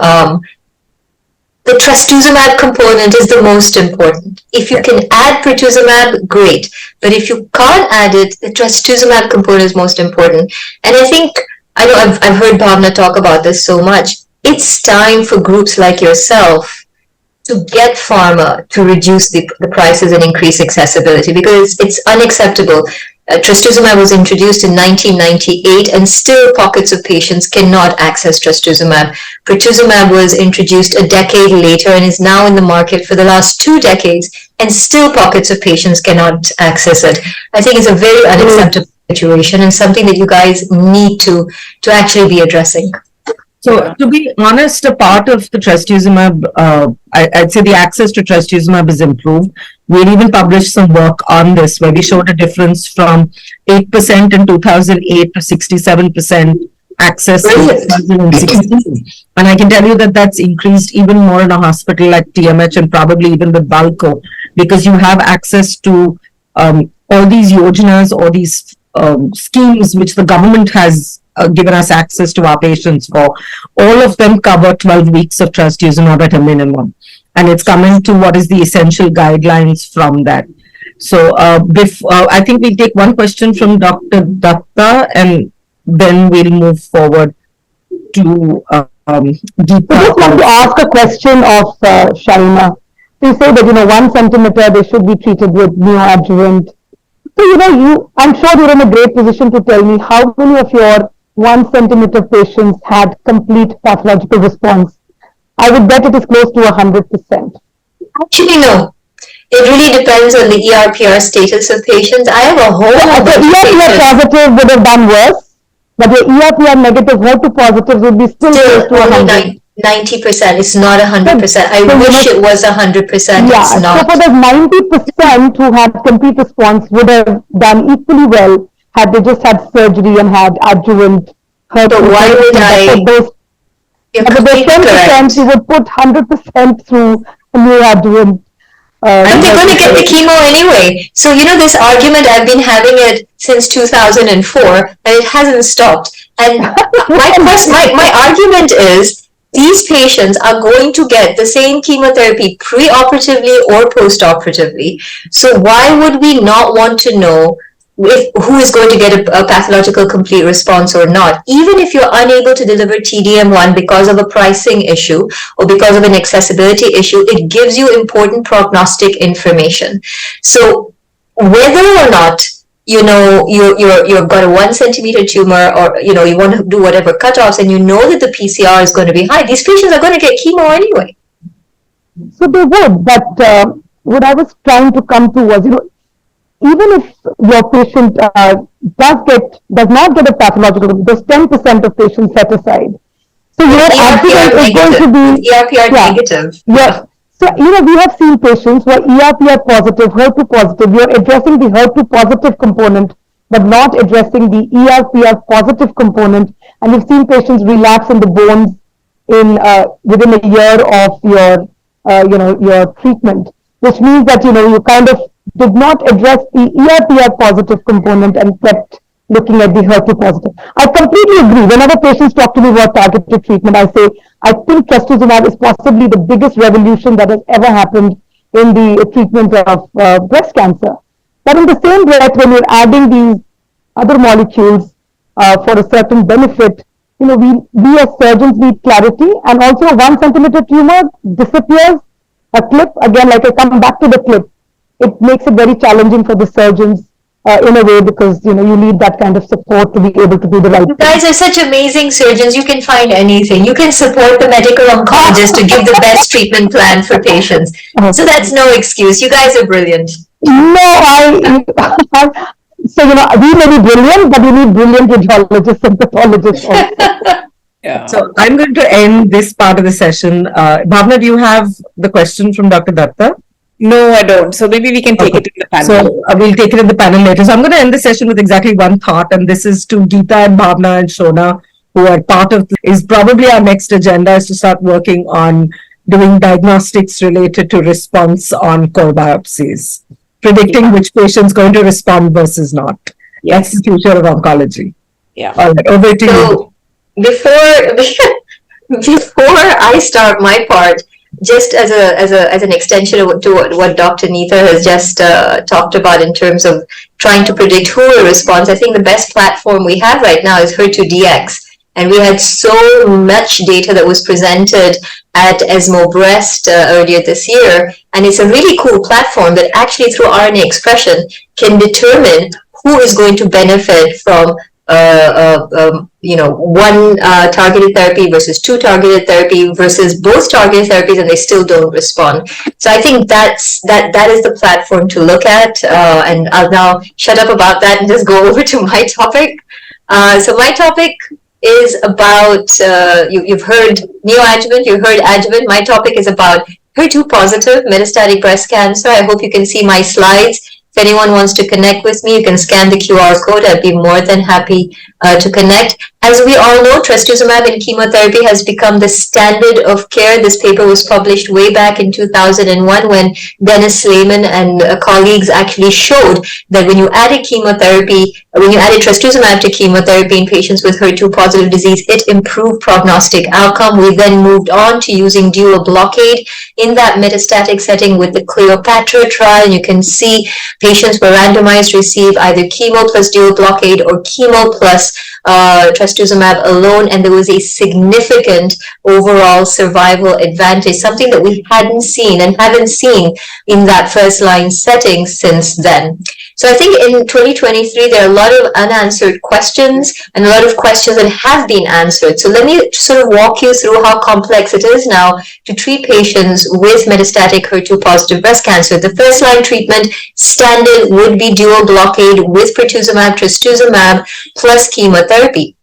The trastuzumab component is the most important. If you can add pertuzumab, great. But if you can't add it, the trastuzumab component is most important. And I know I've heard Bhavna talk about this so much. It's time for groups like yourself to get pharma to reduce the prices and increase accessibility, because it's unacceptable. Trastuzumab was introduced in 1998 and still pockets of patients cannot access trastuzumab. Pertuzumab was introduced a decade later and is now in the market for the last 2 decades, and still pockets of patients cannot access it. I think it's a very unacceptable situation and something that you guys need to actually be addressing. So to be honest, a part of the trastuzumab, I'd say the access to trastuzumab is improved. We'll even publish some work on this where we showed a difference from 8% in 2008 to 67% access in 2016. And I can tell you that that's increased even more in a hospital like TMH and probably even with BALCO, because you have access to all these yojanas or these schemes which the government has given us access to our patients for. All of them cover 12 weeks of trastuzumab at a minimum. And it's coming to what is the essential guidelines from that. So I think we'll take one question from Dr. Datta and then we'll move forward to I just want to ask a question of Shona. So you say that, 1 centimeter, they should be treated with neoadjuvant. So, I'm sure you're in a great position to tell me how many of your 1 centimeter patients had complete pathological response. I would bet it is close to 100%. Actually, no. It really depends on the ERPR status of patients. I have a whole bunch of ERPR patients. positive would have done worse, but your ERPR negative, HER2 positives would be still close to 100. 90%. It's not 100%. I wish it was 100%. Yeah, it's not. so for the 90% who had complete response would have done equally well had they just had surgery and had adjuvant HER2. So why would I? But the 10% you would put 100% through a neoadjuvant. But they're going to get the chemo anyway. So, this argument, I've been having it since 2004, and it hasn't stopped. And my argument is, these patients are going to get the same chemotherapy pre-operatively or post-operatively. So why would we not want to know who is going to get a pathological complete response or not? Even if you're unable to deliver TDM1 because of a pricing issue or because of an accessibility issue, it gives you important prognostic information. So whether or not you've got a 1 centimeter tumor, or you want to do whatever cutoffs, and you know that the PCR is going to be high, these patients are going to get chemo anyway. So they would, but what I was trying to come to was, even if your patient does not get a pathological, there's 10% of patients set aside. So your adjuvant is going to be ERPR negative. Yes. So, we have seen patients who are ERPR positive, HER2 positive. You're addressing the HER2 positive component, but not addressing the ERPR positive component. And we've seen patients relapse in the bones within a year of your treatment, which means that, you kind of did not address the ERPR positive component and kept looking at the HER2 positive. I completely agree. Whenever patients talk to me about targeted treatment, I say, I think trastuzumab is possibly the biggest revolution that has ever happened in the treatment of breast cancer. But in the same breath, when you're adding these other molecules for a certain benefit, we as surgeons need clarity, and also a 1 centimeter tumor disappears, a clip, again, like I come back to the clip, it makes it very challenging for the surgeons in a way, because you need that kind of support to be able to do the right thing. You guys are such amazing surgeons. You can find anything. You can support the medical oncologist to give the best treatment plan for patients. So that's no excuse. You guys are brilliant. No, so we may be brilliant, but we need brilliant radiologists and pathologists also. Yeah. So I'm going to end this part of the session. Bhavna, do you have the question from Dr. Datta? No, I don't. So maybe we can take it in the panel. So we'll take it in the panel later. So I'm going to end the session with exactly one thought, and this is to Geeta and Bhavna and Shona, who are part of is probably our next agenda, is to start working on doing diagnostics related to response on core biopsies, predicting which patient's going to respond versus not. Yes. That's the future of oncology. Yeah. All right, over to you. Before I start my part, just as an extension to what Dr. Nita has just talked about in terms of trying to predict who will respond, I think the best platform we have right now is HER2-DX. And we had so much data that was presented at ESMO Breast earlier this year. And it's a really cool platform that actually through RNA expression can determine who is going to benefit from one targeted therapy versus 2 targeted therapy versus both targeted therapies, and they still don't respond. So I think that is the platform to look at. And I'll now shut up about that and just go over to my topic. So my topic is about, you've heard neoadjuvant, you've heard adjuvant. My topic is about HER2 positive metastatic breast cancer. I hope you can see my slides. If anyone wants to connect with me, you can scan the QR code. I'd be more than happy to connect. As we all know, trastuzumab in chemotherapy has become the standard of care. This paper was published way back in 2001 when Dennis Lehman and colleagues actually showed that when you added trastuzumab to chemotherapy in patients with HER2 positive disease, it improved prognostic outcome. We then moved on to using dual blockade in that metastatic setting with the Cleopatra trial. And you can see patients were randomized to receive either chemo plus dual blockade or chemo plus trastuzumab alone, and there was a significant overall survival advantage, something that we hadn't seen and haven't seen in that first line setting since then. So I think in 2023, there are a lot of unanswered questions and a lot of questions that have been answered. So let me sort of walk you through how complex it is now to treat patients with metastatic HER2-positive breast cancer. The first line treatment standard would be dual blockade with pertuzumab, trastuzumab plus chemotherapy.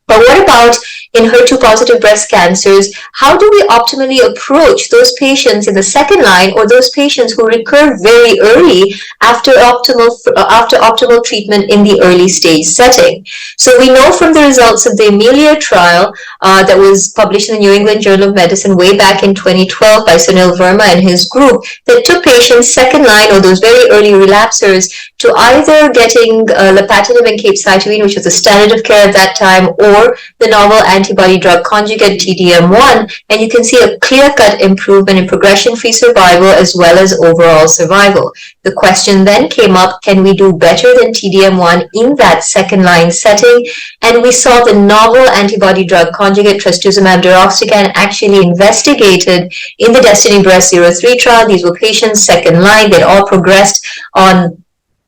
But what about in HER2-positive breast cancers? How do we optimally approach those patients in the second line, or those patients who recur very early after optimal treatment in the early stage setting? So we know from the results of the Amelia trial that was published in the New England Journal of Medicine way back in 2012 by Sunil Verma and his group, that took patients second line or those very early relapsers to either getting lapatinib and capecitabine, which was the standard of care at that time, or the novel antibody drug conjugate TDM1, and you can see a clear-cut improvement in progression-free survival as well as overall survival. The question then came up, can we do better than TDM1 in that second-line setting? And we saw the novel antibody drug conjugate trastuzumab deruxtecan actually investigated in the DESTINY-Breast03 trial. These were patients second line. They'd all progressed on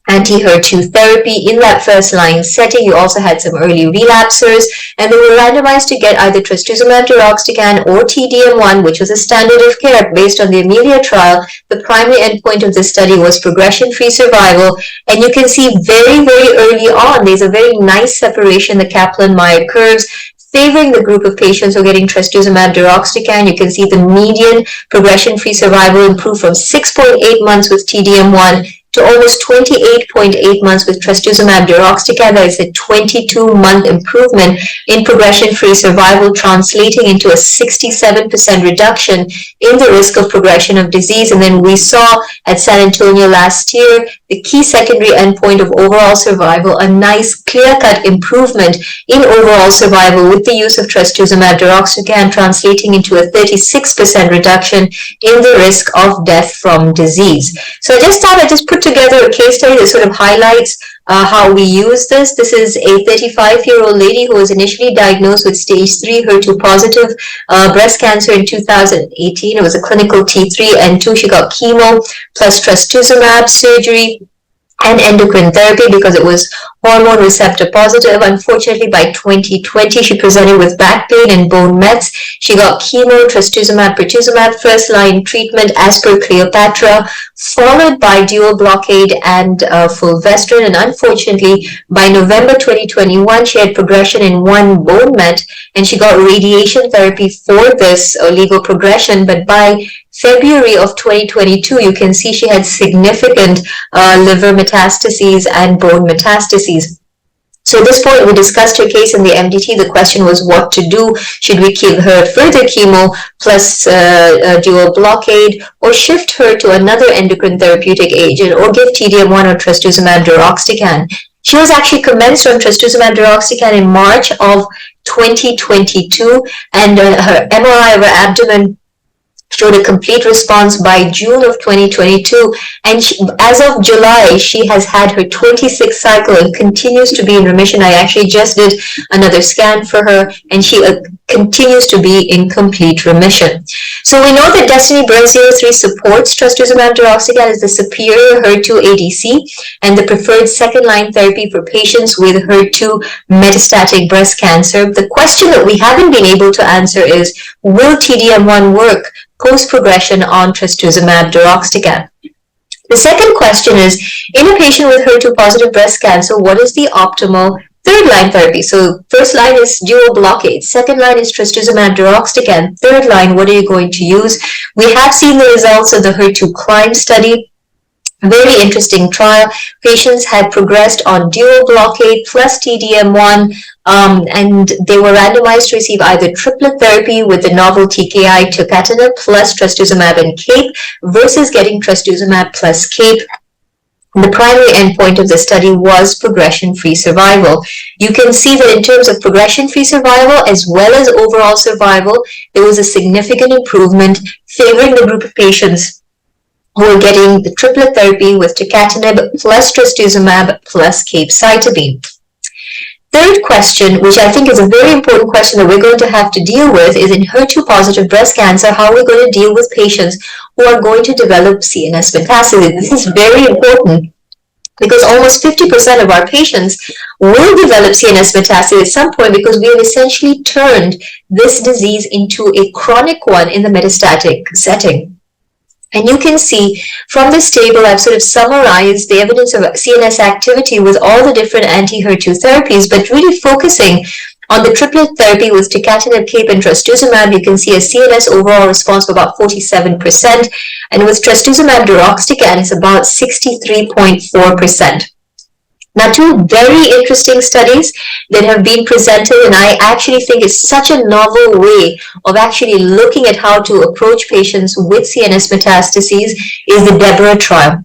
anti-HER2 therapy in that first line setting. You also had some early relapsers, and they were randomized to get either trastuzumab deruxtecan or TDM1, which was a standard of care based on the Amelia trial. The primary endpoint of the study was progression-free survival, and you can see very, very early on, there's a very nice separation, the Kaplan-Meier curves, favoring the group of patients who are getting trastuzumab deruxtecan. You can see the median progression-free survival improved from 6.8 months with TDM1 to almost 28.8 months with trastuzumab deruxtecan. That is a 22-month improvement in progression-free survival, translating into a 67% reduction in the risk of progression of disease. And then we saw at San Antonio last year, the key secondary endpoint of overall survival, a nice clear-cut improvement in overall survival with the use of trastuzumab deruxtecan, translating into a 36% reduction in the risk of death from disease. So I just thought I'd just put together a case study that sort of highlights how we use this. This is a 35-year-old lady who was initially diagnosed with stage 3 HER2-positive breast cancer in 2018. It was a clinical T3 and 2. She got chemo plus trastuzumab, surgery, and endocrine therapy because it was hormone receptor positive. Unfortunately, by 2020, she presented with back pain and bone mets. She got chemo, trastuzumab, pertuzumab first-line treatment as per Cleopatra, followed by dual blockade and fulvestrant. And unfortunately, by November 2021, she had progression in one bone met, and she got radiation therapy for this legal progression. But by February of 2022, you can see she had significant liver metastases and bone metastases. So at this point, we discussed her case in the MDT. The question was what to do. Should we give her further chemo plus dual blockade, or shift her to another endocrine therapeutic agent, or give TDM1 or trastuzumab deruxtecan? She was actually commenced on trastuzumab deruxtecan in March of 2022, and her MRI of her abdomen showed a complete response by June of 2022, and as of July, she has had her 26th cycle and continues to be in remission. I actually just did another scan for her, and she continues to be in complete remission. So we know that DESTINY-Breast03 supports trastuzumab deruxtecan as the superior HER2 ADC and the preferred second-line therapy for patients with HER2 metastatic breast cancer. The question that we haven't been able to answer is, will TDM1 work post-progression on trastuzumab deruxtecan? The second question is, in a patient with HER2-positive breast cancer, what is the optimal third-line therapy? So first line is dual blockade. Second line is trastuzumab deruxtecan. Third line, what are you going to use? We have seen the results of the HER2-CLIMB study. Very interesting trial. Patients had progressed on dual blockade plus TDM1, and they were randomized to receive either triplet therapy with the novel TKI tucatinib plus trastuzumab and CAPE versus getting trastuzumab plus CAPE. The primary endpoint of the study was progression-free survival. You can see that in terms of progression-free survival as well as overall survival, there was a significant improvement favoring the group of patients who are getting the triplet therapy with tucatinib plus trastuzumab plus capecitabine. third question, which I think is a very important question that we're going to have to deal with, is in HER2-positive breast cancer, how are we going to deal with patients who are going to develop CNS metastasis? This is very important because almost 50% of our patients will develop CNS metastasis at some point because we have essentially turned this disease into a chronic one in the metastatic setting. And you can see from this table, I've sort of summarized the evidence of CNS activity with all the different anti-HER2 therapies, but really focusing on the triplet therapy with tucatinib, cape, and trastuzumab. You can see a CNS overall response of about 47%, and with trastuzumab deruxtecan, it's about 63.4%. Now, two very interesting studies that have been presented, and I actually think is such a novel way of actually looking at how to approach patients with CNS metastases, is the DEBRA trial.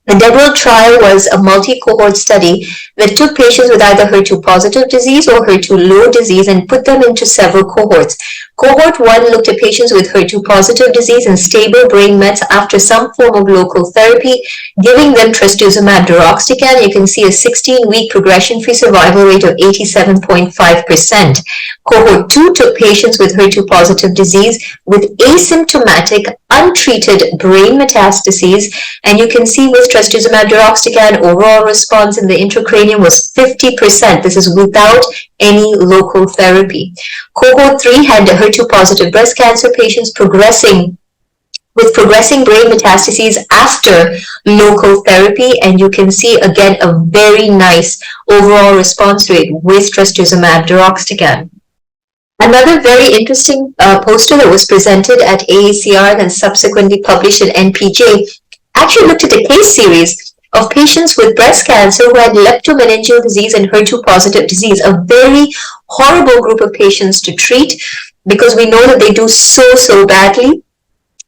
The DEBRA trial was a multi-cohort study that took patients with either HER2-positive disease or HER2-low disease and put them into several cohorts. Cohort 1 looked at patients with HER2-positive disease and stable brain mets after some form of local therapy, giving them trastuzumab deruxtecan. You can see a 16-week progression-free survival rate of 87.5%. Cohort 2 took patients with HER2-positive disease with asymptomatic, untreated brain metastases, and you can see with trastuzumab deruxtecan, overall response in the intracranium was 50%. This is without any local therapy. Cohort 3 had HER2-positive breast cancer patients progressing brain metastases after local therapy, and you can see again a very nice overall response rate with trastuzumab deruxtecan. Another very interesting poster that was presented at AACR and then subsequently published at NPJ actually looked at a case series of patients with breast cancer who had leptomeningeal disease and HER2-positive disease, a very horrible group of patients to treat because we know that they do so badly.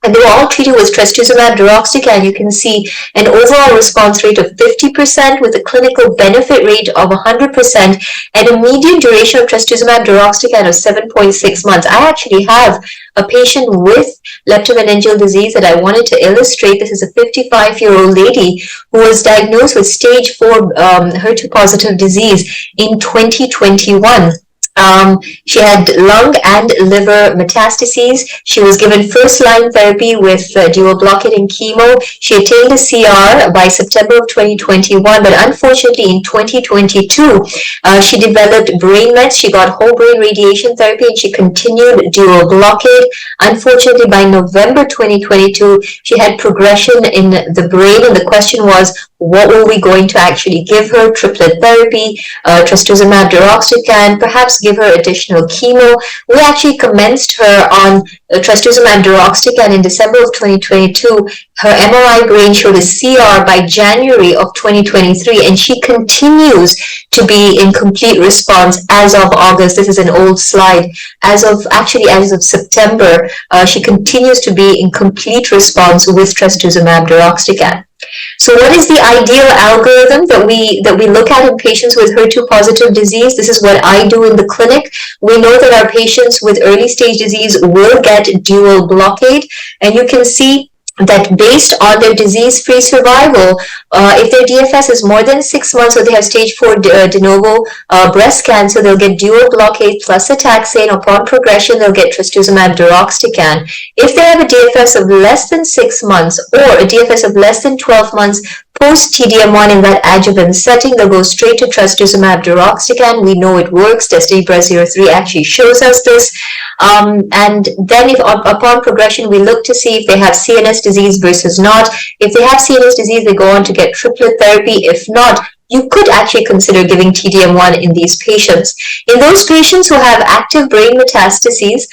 And they were all treated with trastuzumab deruxtecan. You can see an overall response rate of 50% with a clinical benefit rate of 100% and a median duration of trastuzumab deruxtecan of 7.6 months. I actually have a patient with leptomeningeal disease that I wanted to illustrate. This is a 55-year-old lady who was diagnosed with stage 4 HER2-positive disease in 2021. She had lung and liver metastases. She was given first-line therapy with dual blockade and chemo. She attained a CR by September of 2021, but unfortunately in 2022, she developed brain mets. She got whole brain radiation therapy and she continued dual blockade. Unfortunately, by November 2022, she had progression in the brain, and the question was, what were we going to actually give her? Triplet therapy, trastuzumab deruxtecan, perhaps give her additional chemo. We actually commenced her on trastuzumab deruxtecan in December of 2022. Her MRI brain showed a CR by January of 2023, and she continues to be in complete response as of August. This is an old slide. As of September, she continues to be in complete response with trastuzumab deruxtecan. So what is the ideal algorithm that we look at in patients with HER2-positive disease? This is what I do in the clinic. We know that our patients with early stage disease will get dual blockade, and you can see that based on their disease-free survival, if their DFS is more than 6 months or they have stage 4 de novo breast cancer, they'll get dual blockade plus a taxane. Upon progression, they'll get trastuzumab deruxtecan. If they have a DFS of less than 6 months or a DFS of less than 12 months, post TDM1 in that adjuvant setting, they'll go straight to trastuzumab deruxtecan. We know it works. DESTINY-Breast03 actually shows us this. And then if upon progression, we look to see if they have CNS disease versus not. If they have CNS disease, they go on to get triplet therapy. If not, you could actually consider giving TDM1 in these patients. In those patients who have active brain metastases,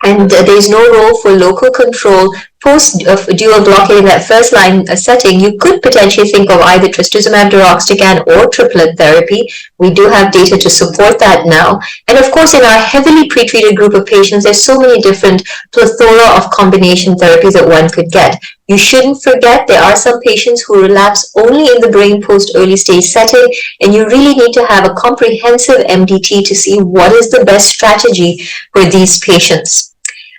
and there's no role for local control post dual blockade in that first line setting, you could potentially think of either trastuzumab deruxtecan or triplet therapy. We do have data to support that now. And of course, in our heavily pretreated group of patients, there's so many different plethora of combination therapies that one could get. You shouldn't forget there are some patients who relapse only in the brain post early stage setting, and you really need to have a comprehensive MDT to see what is the best strategy for these patients.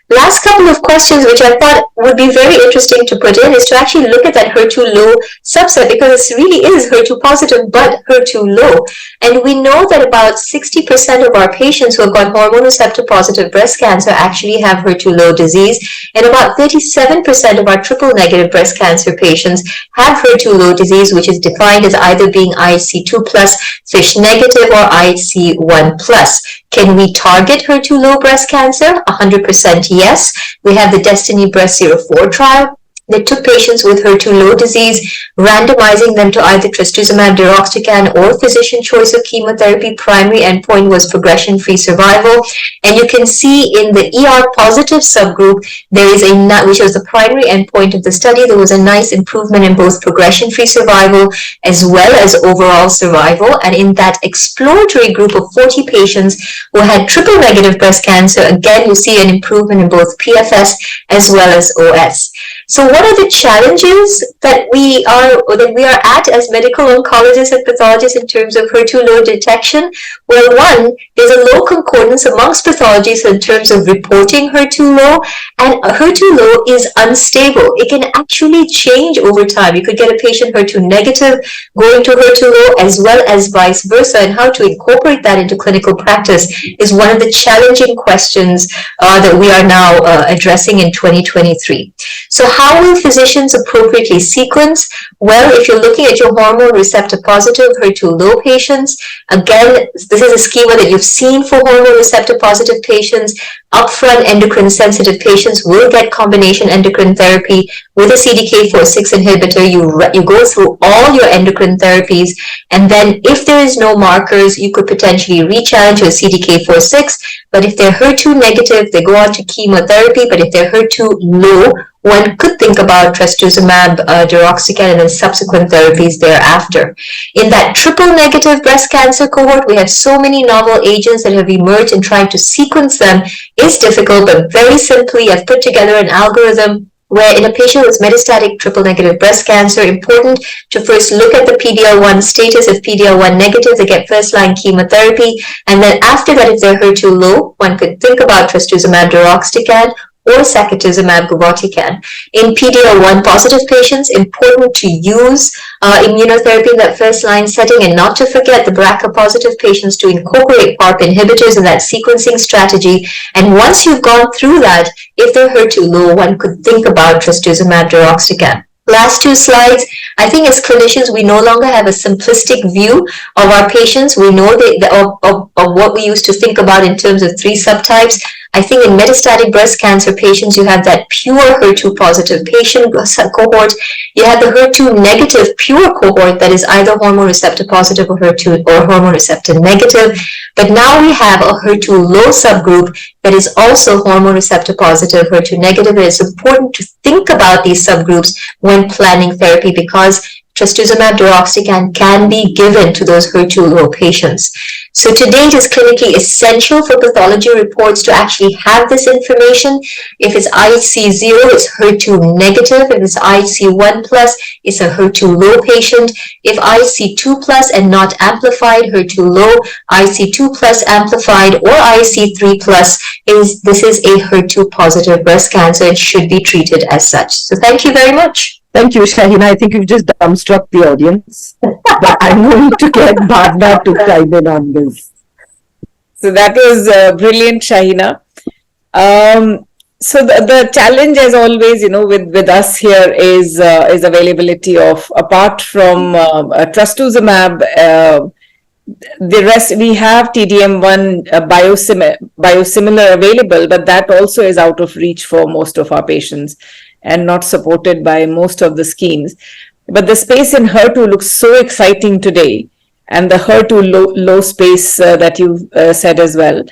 Last couple of questions, which I thought would be very interesting to put in, is to actually look at that HER2 low subset, because this really is HER2 positive but HER2 low. And we know that about 60% of our patients who have got hormone receptor positive breast cancer actually have HER2 low disease, and about 37% of our triple negative breast cancer patients have HER2 low disease, which is defined as either being IHC2 plus, FISH negative, or IHC1 plus. Can we target HER2 low breast cancer? 100% yes. We have the Destiny Breast 04 trial. They took patients with HER2 low disease, randomizing them to either trastuzumab deruxtecan or physician choice of chemotherapy. Primary endpoint was progression-free survival. And you can see in the ER positive subgroup, there is which was the primary endpoint of the study, there was a nice improvement in both progression-free survival as well as overall survival. And in that exploratory group of 40 patients who had triple negative breast cancer, again, you see an improvement in both PFS as well as OS. So what are the challenges that we are at as medical oncologists and pathologists in terms of HER2 low detection? Well, one, there's a low concordance amongst pathologists in terms of reporting HER2 low, and HER2 low is unstable. It can actually change over time. You could get a patient HER2 negative going to HER2 low, as well as vice versa, and how to incorporate that into clinical practice is one of the challenging questions that we are now addressing in 2023. So how will physicians appropriately sequence? Well, if you're looking at your hormone receptor positive HER2 low patients, again, this is a schema that you've seen for hormone receptor positive patients. Upfront endocrine sensitive patients will get combination endocrine therapy with a CDK4/6 inhibitor. You go through all your endocrine therapies, and then if there is no markers, you could potentially re-challenge with CDK4/6. But if they're HER2 negative, they go on to chemotherapy. But if they're HER2 low, one could think about trastuzumab deruxtecan and then subsequent therapies thereafter. In that triple negative breast cancer cohort, we have so many novel agents that have emerged, and trying to sequence them is difficult, but very simply I've put together an algorithm where in a patient with metastatic triple negative breast cancer, important to first look at the PD-L1 status. If PD-L1 negative, they get first-line chemotherapy, and then after that, if they're HER2 low, one could think about trastuzumab deruxtecan or sacituzumab govitecan. In PD-L1 positive patients, important to use immunotherapy in that first-line setting, and not to forget the BRCA positive patients to incorporate PARP inhibitors in that sequencing strategy. And once you've gone through that, if they're HER2 low, one could think about trastuzumab deruxtecan. Last two slides. I think as clinicians, we no longer have a simplistic view of our patients. We know of what we used to think about in terms of three subtypes. I think in metastatic breast cancer patients, you have that pure HER2 positive patient cohort. You have the HER2 negative pure cohort that is either hormone receptor positive or HER2 or hormone receptor negative. But now we have a HER2 low subgroup that is also hormone receptor positive, HER2 negative. And it's important to think about these subgroups when planning therapy, because trastuzumab deruxtecan can be given to those HER2 low patients. So today it is clinically essential for pathology reports to actually have this information. If it's IHC0, it's HER2 negative. If it's IHC1 plus, it's a HER2 low patient. If IHC2 plus and not amplified, HER2 low, IHC2 plus amplified, or IHC3 plus, this is a HER2 positive breast cancer and should be treated as such. So thank you very much. Thank you, Shahina. I think you've just dumbstruck the audience. But I'm going to get Bhavna to chime in on this. So that was brilliant, Shahina. So the challenge, as always, with us here is availability of, apart from trastuzumab, the rest, we have TDM1 biosimilar available, but that also is out of reach for most of our patients and not supported by most of the schemes. But the space in HER2 looks so exciting today, and the HER2 low space that you said as well.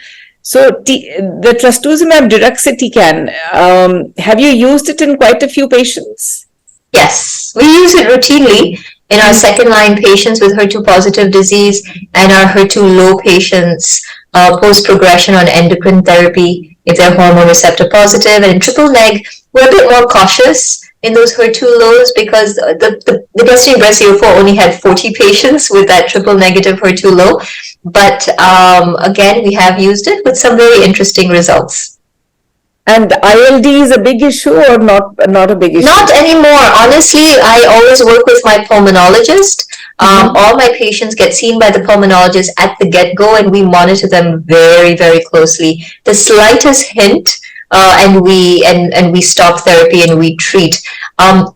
So the trastuzumab deruxtecan, have you used it in quite a few patients? Yes, we use it routinely in our second-line patients with HER2 positive disease and our HER2 low patients post-progression on endocrine therapy if they're hormone receptor positive. And in triple neg, we're a bit more cautious in those HER2 lows because the Destiny Breast 04 only had 40 patients with that triple negative HER2 low. But again, we have used it with some very interesting results. And ILD is a big issue or not a big issue? Not anymore. Honestly, I always work with my pulmonologist. All my patients get seen by the pulmonologist at the get-go, and we monitor them very, very closely. The slightest hint, and we stop therapy and we treat.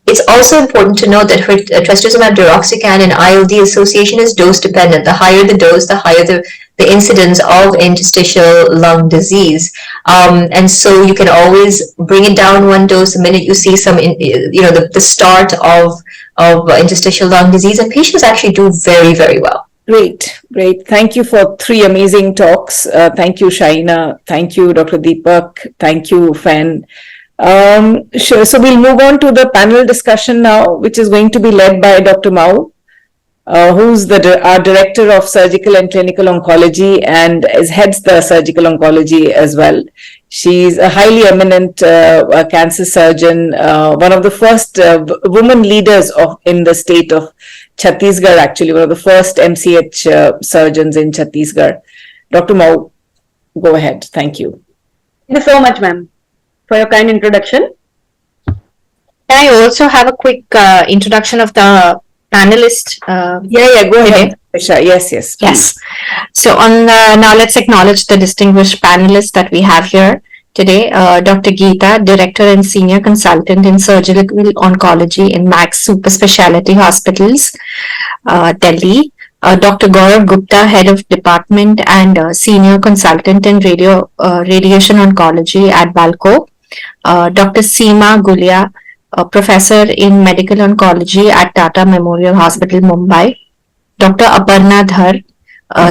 It's also important to note that trastuzumab deruxtecan and ILD association is dose dependent. The higher the dose, the higher the incidence of interstitial lung disease. And so you can always bring it down one dose the minute you see some, the start of interstitial lung disease, and patients actually do very, very well. Great. Thank you for 3 amazing talks. Thank you, Shaina. Thank you, Dr. Deepak. Thank you, Fan. Sure. So we'll move on to the panel discussion now, which is going to be led by Dr. Mao, who's our Director of Surgical and Clinical Oncology and heads the Surgical Oncology as well. She's a highly eminent cancer surgeon, one of the first women leaders in the state of Chhattisgarh, actually, one of the first MCH surgeons in Chhattisgarh. Dr. Mao, go ahead. Thank you. Thank you so much, ma'am, for your kind introduction. Can I also have a quick introduction of the panelist? Go ahead. Yes. Yes. So now let's acknowledge the distinguished panelists that we have here today. Dr. Geeta, Director and Senior Consultant in Surgical Oncology in Max Super Specialty Hospitals, Delhi. Dr. Gaurav Gupta, Head of Department and Senior Consultant in Radiation Oncology at BALCO. Dr. Seema Gulia, Professor in Medical Oncology at Tata Memorial Hospital, Mumbai. Dr. Aparna Dhar,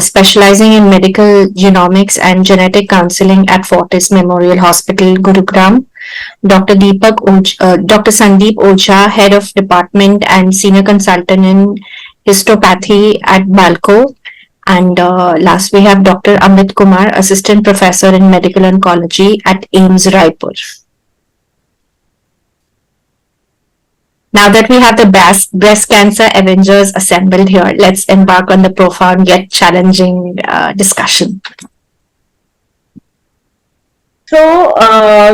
specializing in medical genomics and genetic counseling at Fortis Memorial Hospital, Gurugram. Dr. Sandeep Ocha, Head of Department and Senior Consultant in Histopathy at BALCO. And last we have Dr. Amit Kumar, Assistant Professor in Medical Oncology at AIIMS Raipur. Now that we have the breast cancer Avengers assembled here, let's embark on the profound yet challenging discussion. So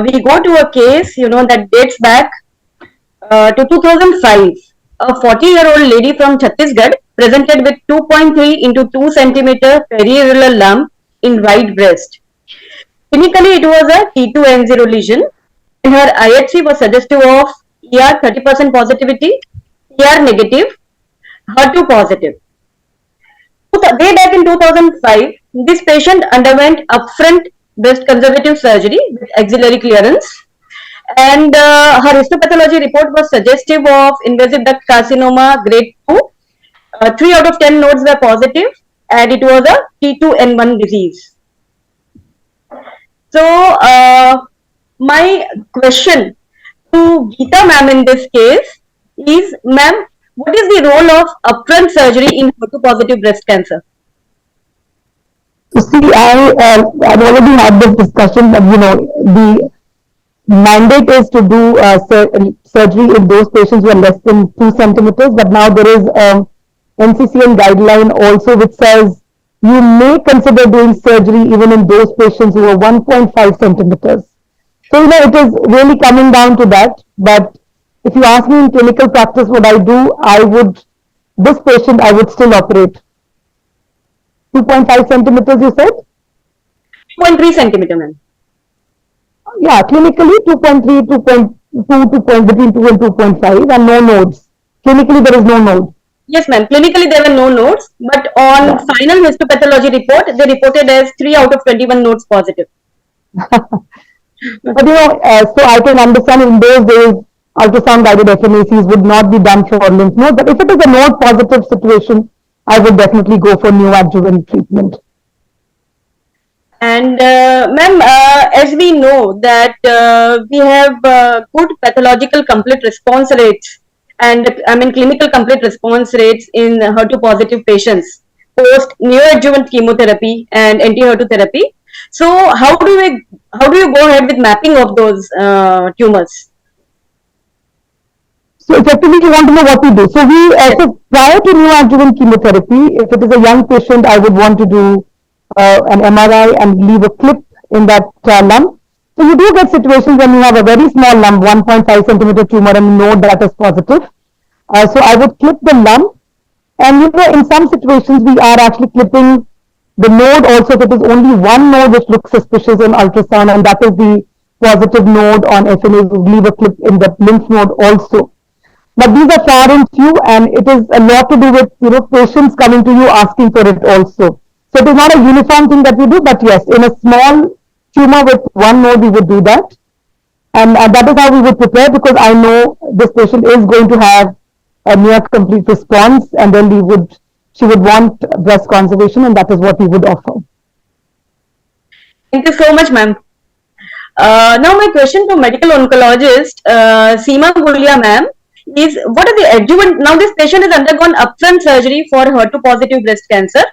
we go to a case, that dates back to 2005. A 40-year-old lady from Chhattisgarh presented with 2.3 into 2 centimeter periirregular lump in right breast. Clinically, it was a T2N0 lesion, and her IHC was suggestive of ER 30% positivity, ER negative, HER2-positive. Way back in 2005, this patient underwent upfront breast conservative surgery with axillary clearance, and her histopathology report was suggestive of invasive duct carcinoma grade 2. 3 out of 10 nodes were positive, and it was a T2N1 disease. So, my question to Geeta ma'am in this case is, ma'am, what is the role of upfront surgery in HER2-positive breast cancer? So see, I've already had this discussion that, the mandate is to do surgery in those patients who are less than 2 centimeters, but now there is NCCN guideline also which says you may consider doing surgery even in those patients who are 1.5 centimeters. So, it is really coming down to that. But if you ask me in clinical practice what I do, this patient I would still operate. 2.5 centimeters, you said? 2.3 centimeter, ma'am. Yeah, clinically 2.3, 2.2, between 2 and 2.5, and no nodes. Clinically, there is no node. Yes, ma'am. Clinically, there were no nodes, but on final histopathology report, they reported as 3 out of 21 nodes positive. But so I can understand in those days, ultrasound guided FNACs would not be done for lymph node. But if it is a node positive situation, I would definitely go for neoadjuvant treatment. And ma'am, as we know that we have good pathological complete response rates and clinical complete response rates in HER2 positive patients post neoadjuvant chemotherapy and anti-HER2 therapy. So how do you go ahead with mapping of those tumors? So effectively, you want to know what we do. So so prior to neoadjuvant chemotherapy, if it is a young patient, I would want to do an MRI and leave a clip in that lump. So you do get situations when you have a very small lump, 1.5 centimeter tumor, and node that is positive. So I would clip the lump. And in some situations, we are actually clipping the node also if it is only one node which looks suspicious on ultrasound, and that is the positive node on FNA. We leave a clip in the lymph node also. But these are far and few, and it is a lot to do with patients coming to you asking for it also. So it is not a uniform thing that we do, but yes, in a small tumor with one node, we would do that. And that is how we would prepare, because I know this patient is going to have a near complete response, and then she would want breast conservation, and that is what we would offer. Thank you so much, ma'am. Now my question to medical oncologist Seema Gulia ma'am is, what are the adjuvant? Now this patient has undergone upfront surgery for HER2-positive breast cancer.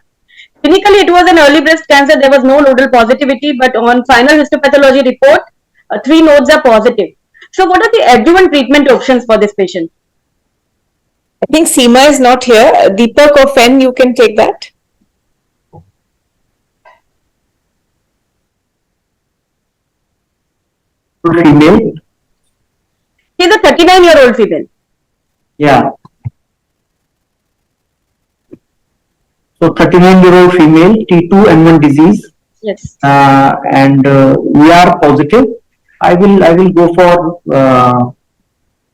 Clinically, it was an early breast cancer. There was no nodal positivity, but on final histopathology report, 3 nodes are positive. So what are the adjuvant treatment options for this patient? I think Seema is not here. Deepak or Fen, you can take that. Female? She's a 39-year-old female. Yeah. So 39-year-old female, T2N1 disease. Yes. And we are positive. I will go for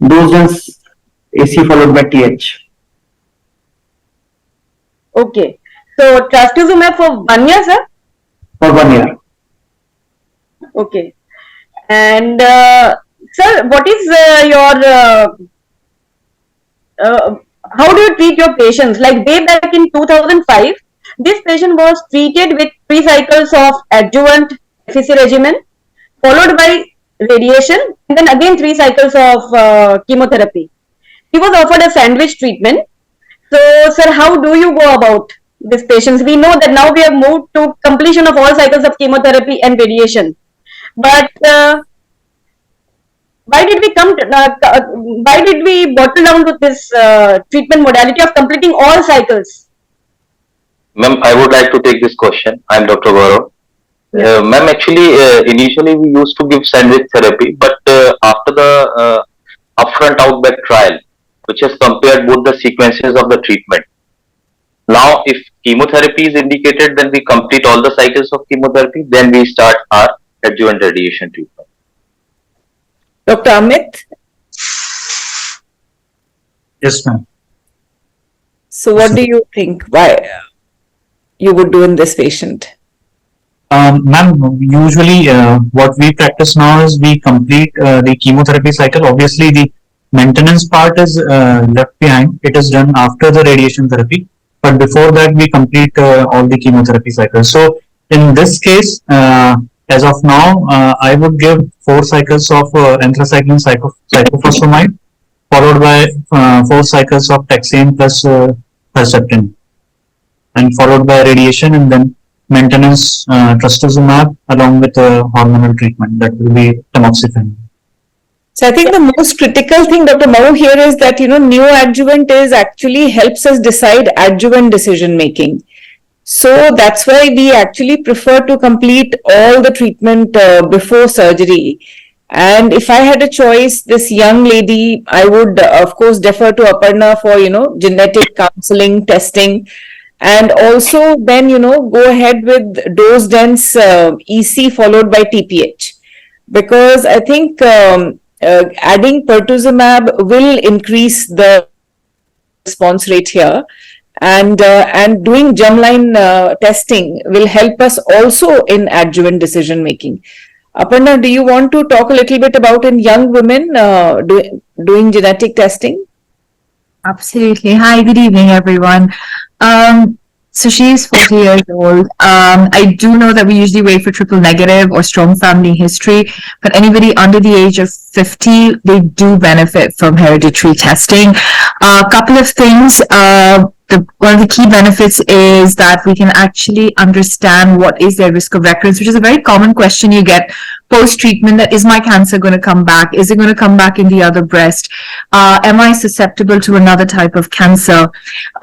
doses AC followed by TH. Okay. So trastuzumab for 1 year, sir? For 1 year. Okay. And sir, what is how do you treat your patients? Like way back in 2005, this patient was treated with 3 cycles of adjuvant FEC regimen, followed by radiation, and then again 3 cycles of chemotherapy. He was offered a sandwich treatment. So, sir, how do you go about these patients? We know that now we have moved to completion of all cycles of chemotherapy and radiation. But why did we bottle down to this treatment modality of completing all cycles? Ma'am, I would like to take this question. I'm Dr. Gaurav. Ma'am, actually, initially we used to give sandwich therapy, but after the upfront outback trial, which has compared both the sequences of the treatment. Now, if chemotherapy is indicated, then we complete all the cycles of chemotherapy, then we start our adjuvant radiation treatment. Dr. Amit? Yes, ma'am. So what do you think? Why you would do in this patient? Ma'am, usually what we practice now is we complete the chemotherapy cycle. Obviously, the maintenance part is left behind. It is done after the radiation therapy. But before that, we complete all the chemotherapy cycles. So in this case, as of now, I would give 4 cycles of anthracycline cyclophosphamide, followed by 4 cycles of taxane plus herceptin, and followed by radiation, and then maintenance trastuzumab along with hormonal treatment. That will be tamoxifen. So I think the most critical thing, Dr. Mau, here is that, neoadjuvant actually helps us decide adjuvant decision making. So that's why we actually prefer to complete all the treatment before surgery. And if I had a choice, this young lady, I would of course defer to Aparna for, genetic counseling, testing, and also then, go ahead with dose dense EC followed by TPH. Because I think adding pertuzumab will increase the response rate here, and doing germline testing will help us also in adjuvant decision making. Aparna, do you want to talk a little bit about in young women doing genetic testing? Absolutely. Hi, good evening, everyone. So she is 40 years old. I do know that we usually wait for triple negative or strong family history, but anybody under the age of 50, they do benefit from hereditary testing. A couple of things. One of the key benefits is that we can actually understand what is their risk of recurrence, which is a very common question you get post-treatment, that is my cancer going to come back? Is it going to come back in the other breast? Am I susceptible to another type of cancer?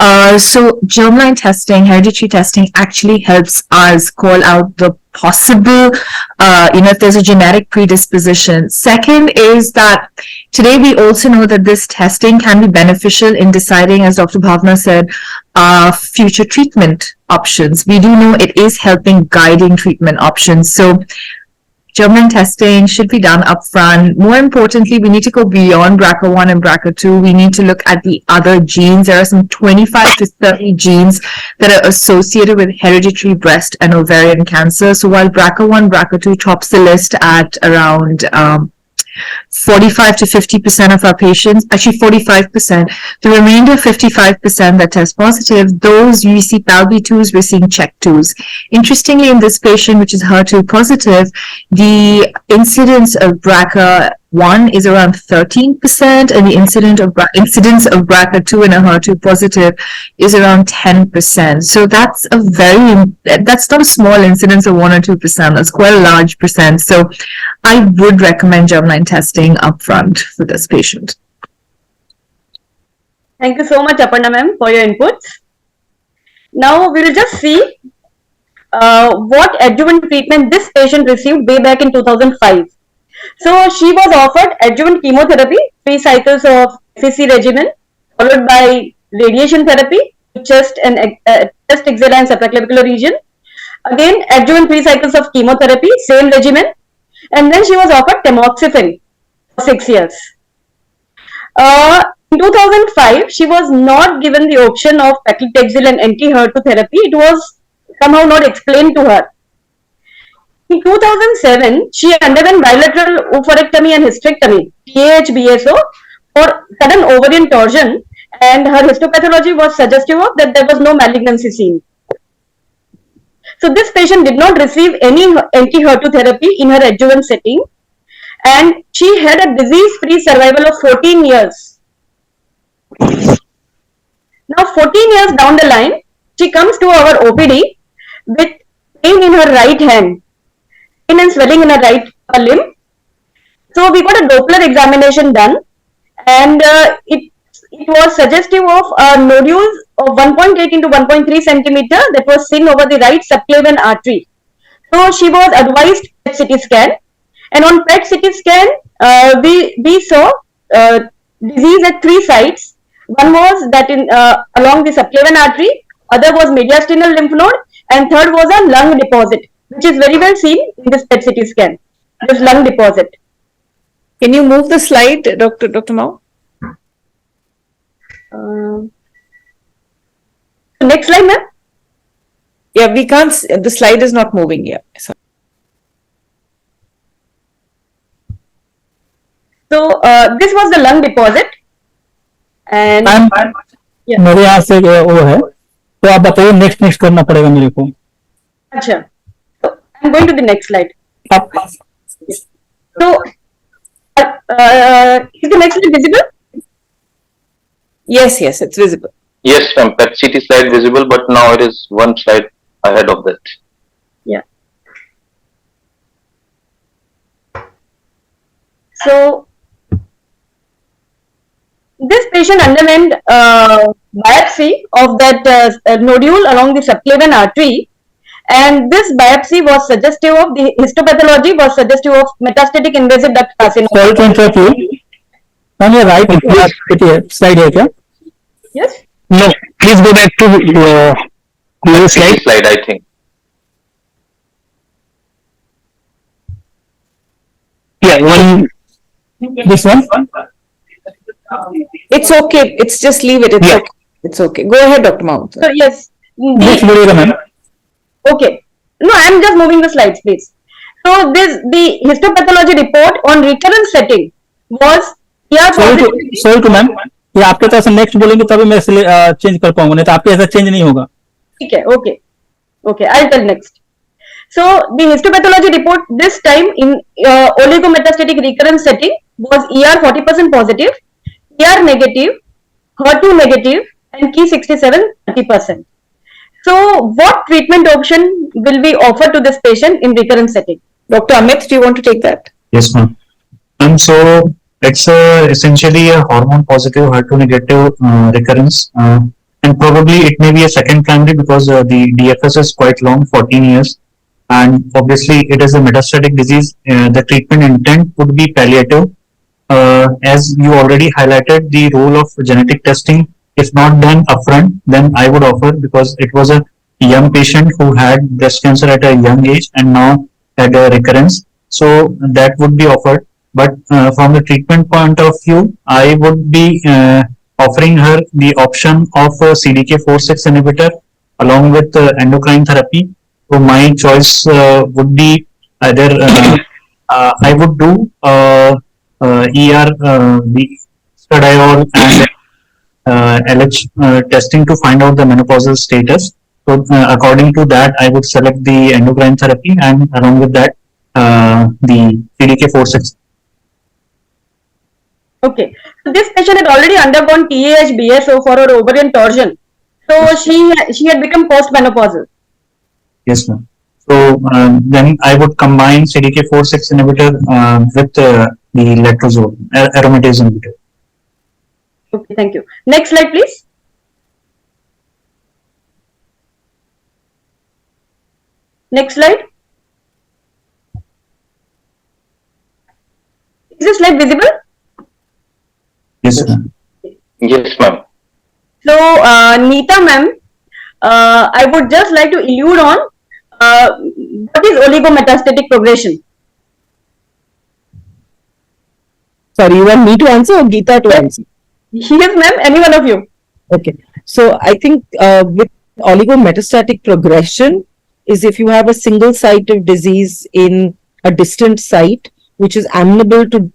So germline testing, hereditary testing actually helps us call out the possible, if there's a genetic predisposition. Second is that today we also know that this testing can be beneficial in deciding, as Dr. Bhavna said, future treatment options. We do know it is helping guiding treatment options. So germline testing should be done upfront. More importantly, we need to go beyond BRCA1 and BRCA2. We need to look at the other genes. There are some 25 to 30 genes that are associated with hereditary breast and ovarian cancer. So while BRCA1, BRCA2 tops the list at around 45 to 50% of our patients, actually 45%, the remainder 55% that test positive, those we see PALB2s, we're seeing CHEK2s. Interestingly, in this patient, which is HER2 positive, the incidence of BRCA1 is around 13%, and the incidence of BRCA2 in a HER2 positive is around 10%. So that's not a small incidence of 1 or 2%. That's quite a large percent. So I would recommend germline testing upfront for this patient. Thank you so much, Aparna ma'am, for your inputs. Now we will just see what adjuvant treatment this patient received way back in 2005. So she was offered adjuvant chemotherapy, 3 cycles of FEC regimen, followed by radiation therapy to chest, axilla and supraclavicular region. Again, adjuvant 3 cycles of chemotherapy, same regimen. And then she was offered tamoxifen for 6 years. In 2005, she was not given the option of paclitaxel and anti-HER2 therapy. It was somehow not explained to her. In 2007, she underwent bilateral oophorectomy and hysterectomy, PAH-BSO, for sudden ovarian torsion, and her histopathology was suggestive of that there was no malignancy seen. So this patient did not receive any anti-HER2 therapy in her adjuvant setting, and she had a disease-free survival of 14 years. Now 14 years down the line, she comes to our OPD with pain in her right hand, pain and swelling in her right limb. So we got a Doppler examination done, and it was suggestive of nodules of 1.8 into 1.3 centimeter that was seen over the right subclavian artery. So she was advised PET CT scan, and on PET CT scan we saw disease at 3 sites. One was that in along the subclavian artery, other was mediastinal lymph node, and third was a lung deposit, which is very well seen in this PET CT scan, this lung deposit. Can you move the slide, Dr. Mao? Next slide, ma'am. Yeah, we can't, the slide is not moving here. So this was the lung deposit. And मेरे यहाँ से वो है, तो आप बताइए next करना पड़ेगा मेरे को. अच्छा, so I'm going to the next slide. So is the next slide visible? Yes, it's visible. Yes, from PET CT slide visible, but now it is one slide ahead of that. Yeah. So this patient underwent biopsy of that nodule along the subclavian artery, and this biopsy was suggestive of the histopathology was suggestive of metastatic invasive duct carcinoma. Sorry to interrupt you. On your right slide है क्या? Yes. No, please go back to the slide, I think. Yeah, one. This one. It's okay. It's just leave it. It's okay. It's okay. Go ahead, Dr. Mao. So yes. Next video, ma'am. Okay. No, I am just moving the slides, please. So the histopathology report on recurrent setting was sorry to ma'am. ये आपके तरफ से next बोलेंगे तभी मैं change कर पाऊंगा, नहीं तो आपके ऐसा चेंज नहीं होगा. ठीक है. Okay, I'll tell next. So the histopathology report this time in oligometastatic recurrent setting was ER 40% positive, ER negative, HER2 negative, and Ki67 30%. So what treatment option will we offer to this patient in recurrent setting? Dr. Amit, do you want to take that? Yes, ma'am. So it's essentially a hormone positive, HER2 negative recurrence, and probably it may be a second primary because the DFS is quite long, 14 years. and obviously it is a metastatic disease, the treatment intent would be palliative. As you already highlighted, the role of genetic testing, if not done upfront, then I would offer, because it was a young patient who had breast cancer at a young age and now had a recurrence. So that would be offered. But from the treatment point of view, I would be offering her the option of a CDK4/6 inhibitor along with endocrine therapy. So my choice would be either I would do the estradiol and LH testing to find out the menopausal status. So according to that, I would select the endocrine therapy, and along with that, the CDK4/6. Okay. So this patient had already undergone TAH BSO for her ovarian torsion. So she had become postmenopausal. Yes, ma'am. So then I would combine CDK4/6 inhibitor with the letrozole, aromatase inhibitor. Okay, thank you. Next slide, please. Next slide. Is this slide visible? Yes, ma'am. Yes, ma'am. So, Nita ma'am, I would just like to allude on what is oligometastatic progression? Sorry, you want me to answer or Geeta to answer? Yes, ma'am. Any one of you. Okay. So I think with oligometastatic progression is if you have a single site of disease in a distant site, which is amenable to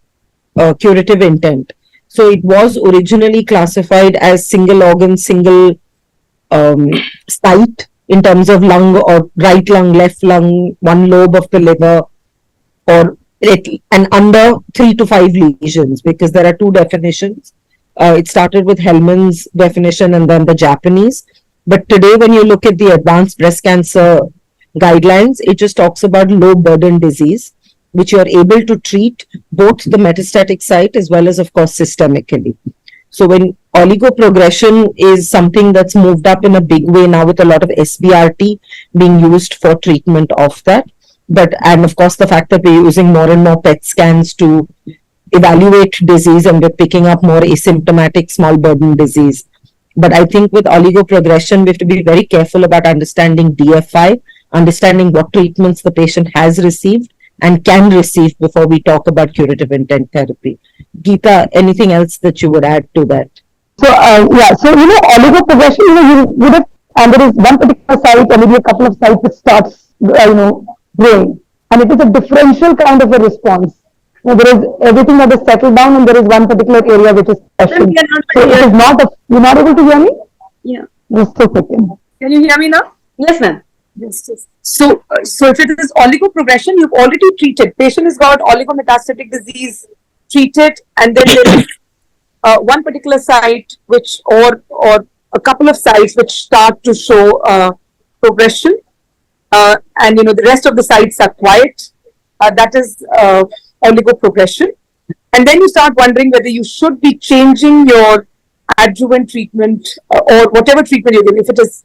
curative intent. So it was originally classified as single organ, single site in terms of lung or right lung, left lung, one lobe of the liver, or and under 3 to 5 lesions, because there are two definitions. It started with Hellman's definition and then the Japanese. But today, when you look at the advanced breast cancer guidelines, it just talks about low burden disease, which you are able to treat both the metastatic site as well as, of course, systemically. So when oligoprogression is something that's moved up in a big way now, with a lot of SBRT being used for treatment of that. And of course, the fact that we're using more and more PET scans to evaluate disease, and we're picking up more asymptomatic small burden disease. But I think with oligoprogression, we have to be very careful about understanding DFI, understanding what treatments the patient has received and can receive before we talk about curative intent therapy. Geeta, anything else that you would add to that? So, so, oligoprogression, you would have, and there is one particular site or maybe a couple of sites that starts, growing. And it is a differential kind of a response. There is everything that is settled down, and there is one particular area which is questioned. So it is not, you're not able to hear me? Yeah. Just a second. Can you hear me now? Yes, ma'am. Yes. So if it is oligoprogression, you've already treated. Patient has got oligometastatic disease, treated, and then there is one particular site which, or a couple of sites which start to show progression, and the rest of the sites are quiet. That is oligoprogression. And then you start wondering whether you should be changing your adjuvant treatment or whatever treatment you're giving. If it is,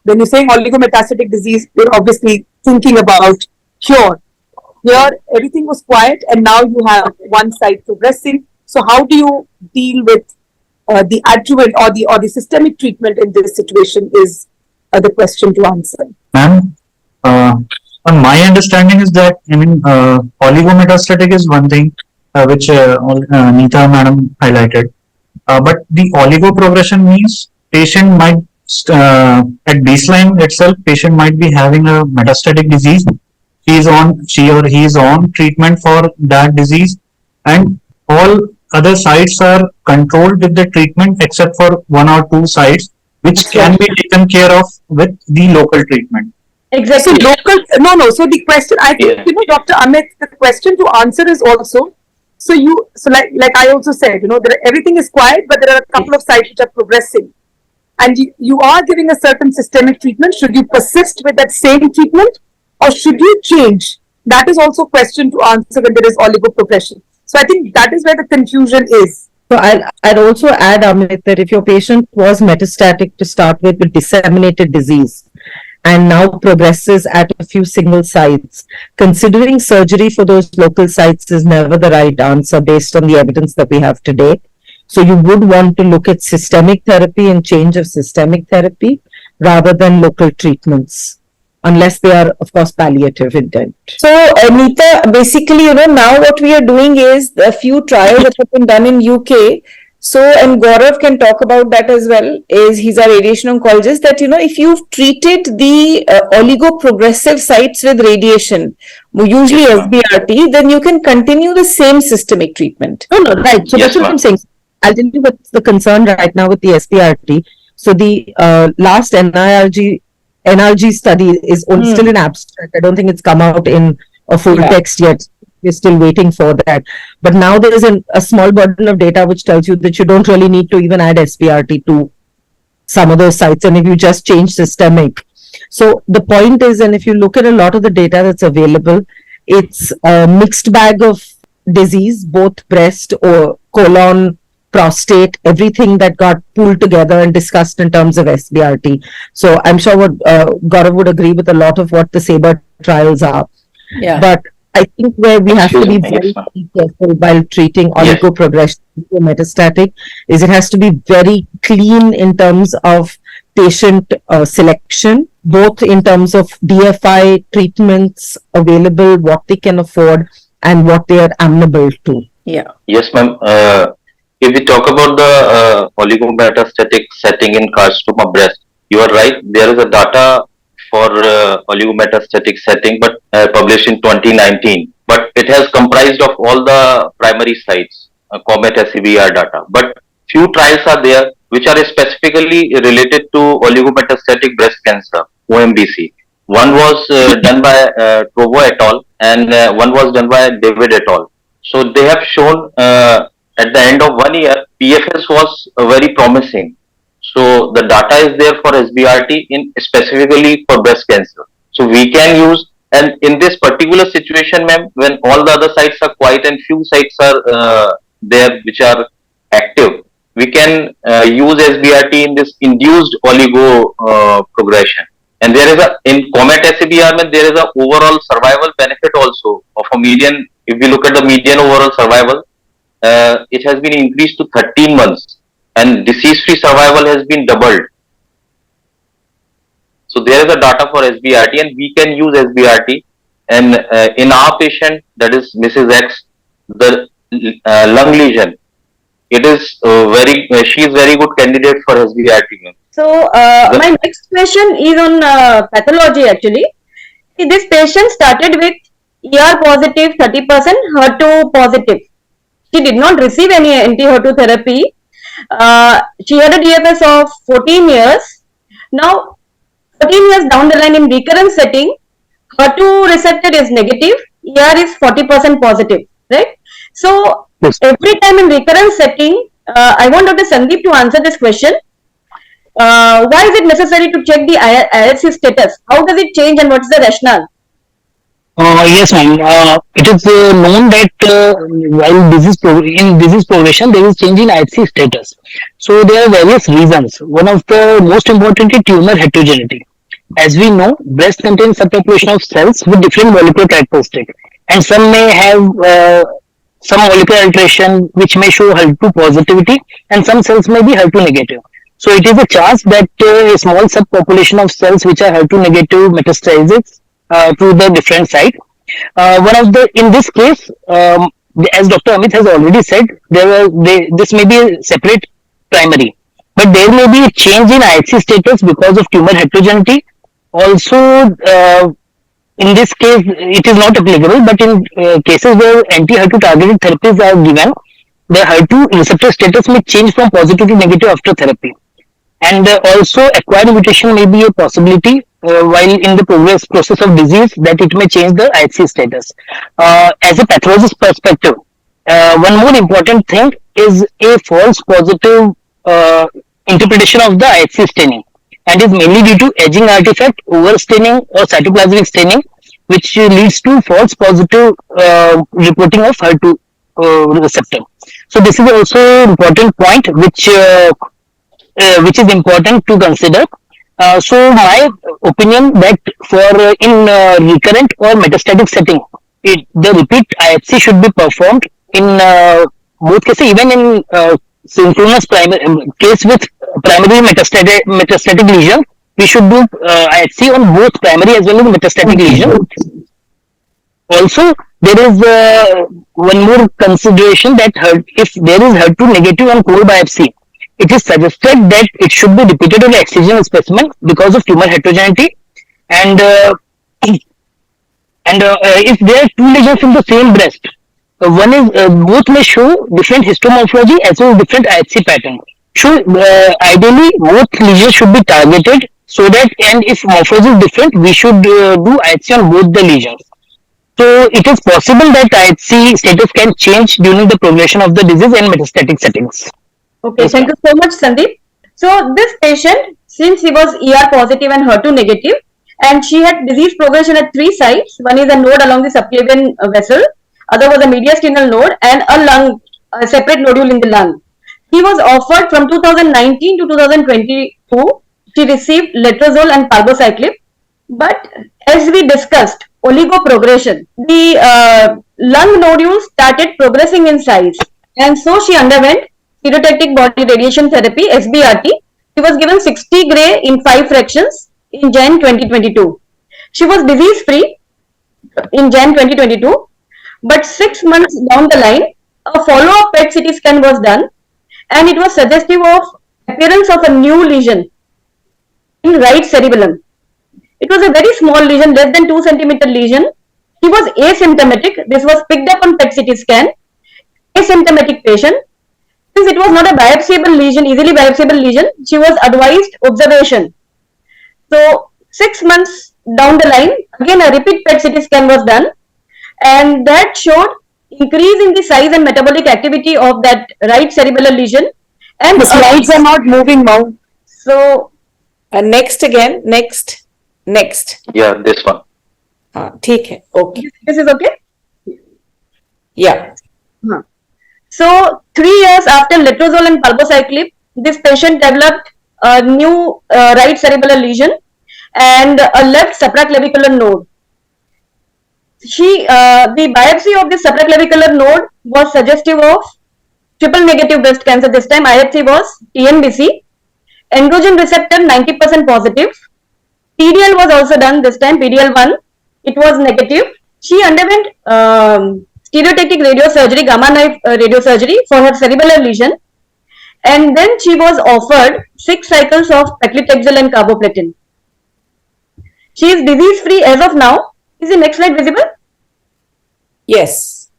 when you're saying oligometastatic disease, we're obviously thinking about cure. Here, everything was quiet, and now you have one side progressing. So how do you deal with the adjuvant or the systemic treatment in this situation is the question to answer. Ma'am, my understanding is that, oligometastatic is one thing which Nita madam highlighted. But the oligoprogression means patient might, at baseline itself, patient might be having a metastatic disease. She or he is on treatment for that disease, and all other sites are controlled with the treatment except for 1 or 2 sites, which can be taken care of with the local treatment. Exactly. So local, so the question, I think, Dr. Amit, the question to answer is also, so like I also said, everything is quiet, but there are a couple of sites which are progressing. And you are giving a certain systemic treatment. Should you persist with that same treatment, or should you change? That is also a question to answer when there is oligoprogression. So I think that is where the confusion is. So I'd also add, Amit, that if your patient was metastatic to start with disseminated disease, and now progresses at a few single sites, considering surgery for those local sites is never the right answer based on the evidence that we have today. So you would want to look at systemic therapy and change of systemic therapy rather than local treatments, unless they are, of course, palliative intent. So, Nita, basically, now what we are doing is a few trials that have been done in UK. So, and Gaurav can talk about that as well, is he's a radiation oncologist, that, if you've treated the oligoprogressive sites with radiation, usually SBRT, then you can continue the same systemic treatment. No, right. So that's what I'm saying. I'll tell you what's the concern right now with the SBRT. So the last NRG study is still in abstract. I don't think it's come out in a full text yet. We're still waiting for that. But now there is a small burden of data which tells you that you don't really need to even add SBRT to some of those sites, and if you just change systemic. So the point is, and if you look at a lot of the data that's available, it's a mixed bag of disease, both breast or colon, prostate, everything that got pulled together and discussed in terms of SBRT. So I'm sure what Gaurav would agree with a lot of what the SABRE trials are. Yeah. But I think where we have to be very careful while treating oligoprogression or metastatic is it has to be very clean in terms of patient selection, both in terms of DFI treatments available, what they can afford, and what they are amenable to. Yeah. Yes, ma'am. If we talk about the oligometastatic setting in carcinoma breast, you are right. There is a data for oligometastatic setting, but published in 2019. But it has comprised of all the primary sites, COMET SCBR data. But few trials are there which are specifically related to oligometastatic breast cancer, OMBC. One was done by Trovo et al. And one was done by David et al. So they have shown at the end of 1 year, PFS was very promising. So the data is there for SBRT in specifically for breast cancer. So we can use, and in this particular situation, ma'am, when all the other sites are quiet and few sites are there which are active, we can use SBRT in this induced oligo progression. And there is in COMET SCBR, there is a overall survival benefit also of a median. If we look at the median overall survival, it has been increased to 13 months and disease-free survival has been doubled. So there is a data for SBRT and we can use SBRT. And in our patient, that is Mrs. X, the lung lesion, it is she is very good candidate for SBRT. So my next question is on pathology actually. This patient started with ER positive 30%, HER2 positive. She did not receive any anti-HER2 therapy. She had a DFS of 14 years. Now, 14 years down the line in recurrent setting, HER2 receptor is negative, ER is 40% positive, right? So, every time in recurrent setting, I want Dr. Sandeep to answer this question. Why is it necessary to check the IHC status? How does it change and what is the rationale? Yes, ma'am. It is known that while in disease progression, there is change in IHC status. So there are various reasons. One of the most important is tumor heterogeneity. As we know, breast contains subpopulation of cells with different molecular characteristics, and some may have some molecular alteration which may show HER2 positivity, and some cells may be HER2 negative. So it is a chance that a small subpopulation of cells which are HER2 negative metastases to the different site. In this case, as Dr. Amit has already said, this may be a separate primary, but there may be a change in IHC status because of tumor heterogeneity. Also, in this case, it is not applicable, but in cases where anti-HER2 targeted therapies are given, the HER2 receptor status may change from positive to negative after therapy. And also acquired mutation may be a possibility while in the process of disease that it may change the IHC status. As a pathologist perspective, one more important thing is a false positive interpretation of the IHC staining, and is mainly due to aging artifact, overstaining or cytoplasmic staining, which leads to false positive reporting of HER2 receptor. So this is also important point which is important to consider. So my opinion that for in recurrent or metastatic setting, the repeat IHC should be performed in both cases, even in synchronous primary case with primary metastatic lesion. We should do IHC on both primary as well as metastatic lesion. Also, there is one more consideration that if there is HER2 negative on core biopsy, it is suggested that it should be repeated on the excisional specimen because of tumor heterogeneity. And if there are two lesions in the same breast, one is both may show different histomorphology as well as different IHC pattern. So ideally, both lesions should be targeted so that, and if morphology is different, we should do IHC on both the lesions. So it is possible that IHC status can change during the progression of the disease in metastatic settings. Okay, Yes, thank you so much, Sandeep. So this patient, since he was ER positive and HER2 negative, and she had disease progression at 3 sites. One is a node along the subclavian vessel, other was a mediastinal node, and a separate nodule in the lung. He was offered from 2019 to 2022. She received letrozole and palbociclib, but as we discussed, oligoprogression, the lung nodule started progressing in size, and so she underwent stereotactic body radiation therapy (SBRT). She was given 60 gray in 5 fractions in Jan 2022. She was disease free in Jan 2022, but 6 months down the line, a follow-up PET CT scan was done, and it was suggestive of appearance of a new lesion in right cerebellum. It was a very small lesion, less than 2 centimeter lesion. He was asymptomatic. This was picked up on PET CT scan. Asymptomatic patient. Since it was not a biopsiable lesion, easily biopsiable lesion, she was advised observation. So 6 months down the line, again a repeat PET CT scan was done, and that showed increase in the size and metabolic activity of that right cerebellar lesion. And the slides are not moving now. So next again, next. Yeah, this one. ठीक है, okay. This is okay? Yeah. So 3 years after letrozole and palbociclib, this patient developed a new right cerebellar lesion and a left supraclavicular node. The biopsy of this supraclavicular node was suggestive of triple negative breast cancer. This time IHC was TNBC, androgen receptor 90% positive. PDL was also done this time, PDL1, it was negative. She underwent stereotactic radiosurgery, gamma knife radiosurgery for her cerebellar lesion, and then she was offered 6 cycles of paclitaxel and carboplatin. She is disease free as of now. Is the next slide visible? Yes.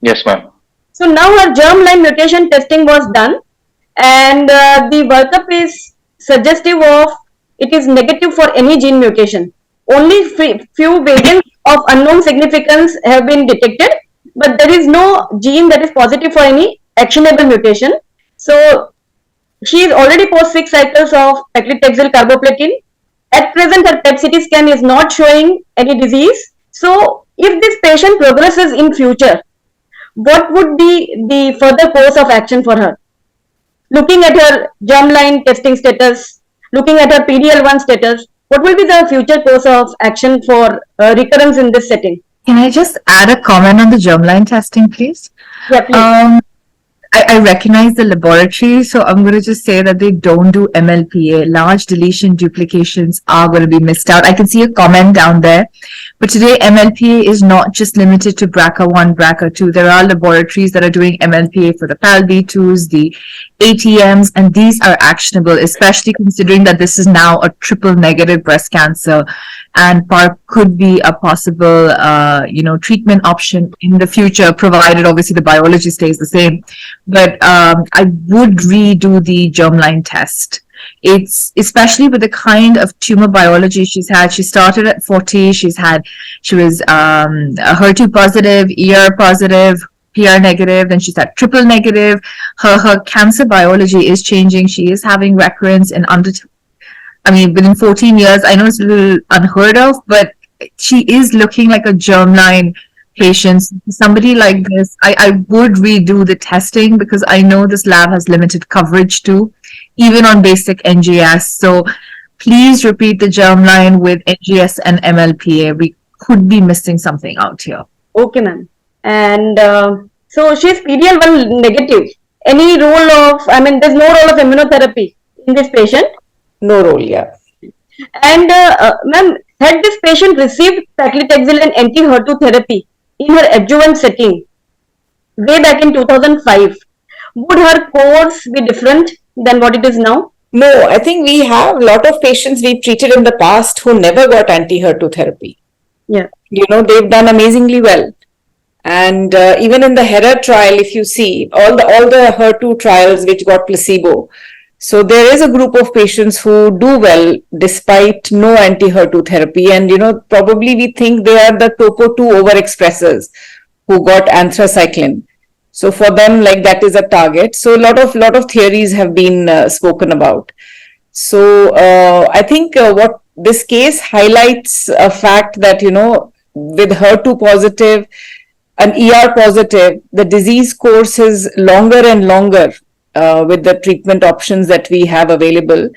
Yes, ma'am. So now her germline mutation testing was done, and the workup is suggestive of it is negative for any gene mutation. Only few variants of unknown significance have been detected, but there is no gene that is positive for any actionable mutation. So she is already post 6 cycles of paclitaxel carboplatin. At present, her PET CT scan is not showing any disease. So if this patient progresses in future, what would be the further course of action for her? Looking at her germline testing status, looking at her PDL1 status, what will be the future course of action for recurrence in this setting? Can I just add a comment on the germline testing, please? Yeah, please. I recognize the laboratory, so I'm going to just say that they don't do MLPA. Large deletion duplications are going to be missed out. I can see a comment down there. But today, MLPA is not just limited to BRCA1, BRCA2. There are laboratories that are doing MLPA for the PALB2s, the ATMs, and these are actionable, especially considering that this is now a triple negative breast cancer, and PARP could be a possible, treatment option in the future, provided obviously the biology stays the same. But I would redo the germline test. It's especially with the kind of tumor biology she's had. She started at 40. She was HER2 positive, ER positive, PR negative, then she's had triple negative. Her cancer biology is changing. She is having recurrence in within 14 years. I know it's a little unheard of, but she is looking like a germline patient. Somebody like this, I would redo the testing because I know this lab has limited coverage too, even on basic NGS. So please repeat the germline with NGS and MLPA. We could be missing something out here. Okay, ma'am. And so she's PD-L1 negative. Any role of, I mean, there's no role of immunotherapy in this patient? No role, yeah. And ma'am, had this patient received paclitaxel and anti-HER2 therapy in her adjuvant setting way back in 2005, would her course be different than what it is now? No, I think we have a lot of patients we treated in the past who never got anti-HER2 therapy. Yeah. They've done amazingly well. And even in the HERA trial, if you see all the HER2 trials which got placebo, so there is a group of patients who do well despite no anti-HER2 therapy. And, probably we think they are the topo2 overexpressors who got anthracycline. So for them, like that is a target. So a lot of theories have been spoken about. So I think what this case highlights a fact that, with HER2 positive and ER positive, the disease course is longer and longer with the treatment options that we have available.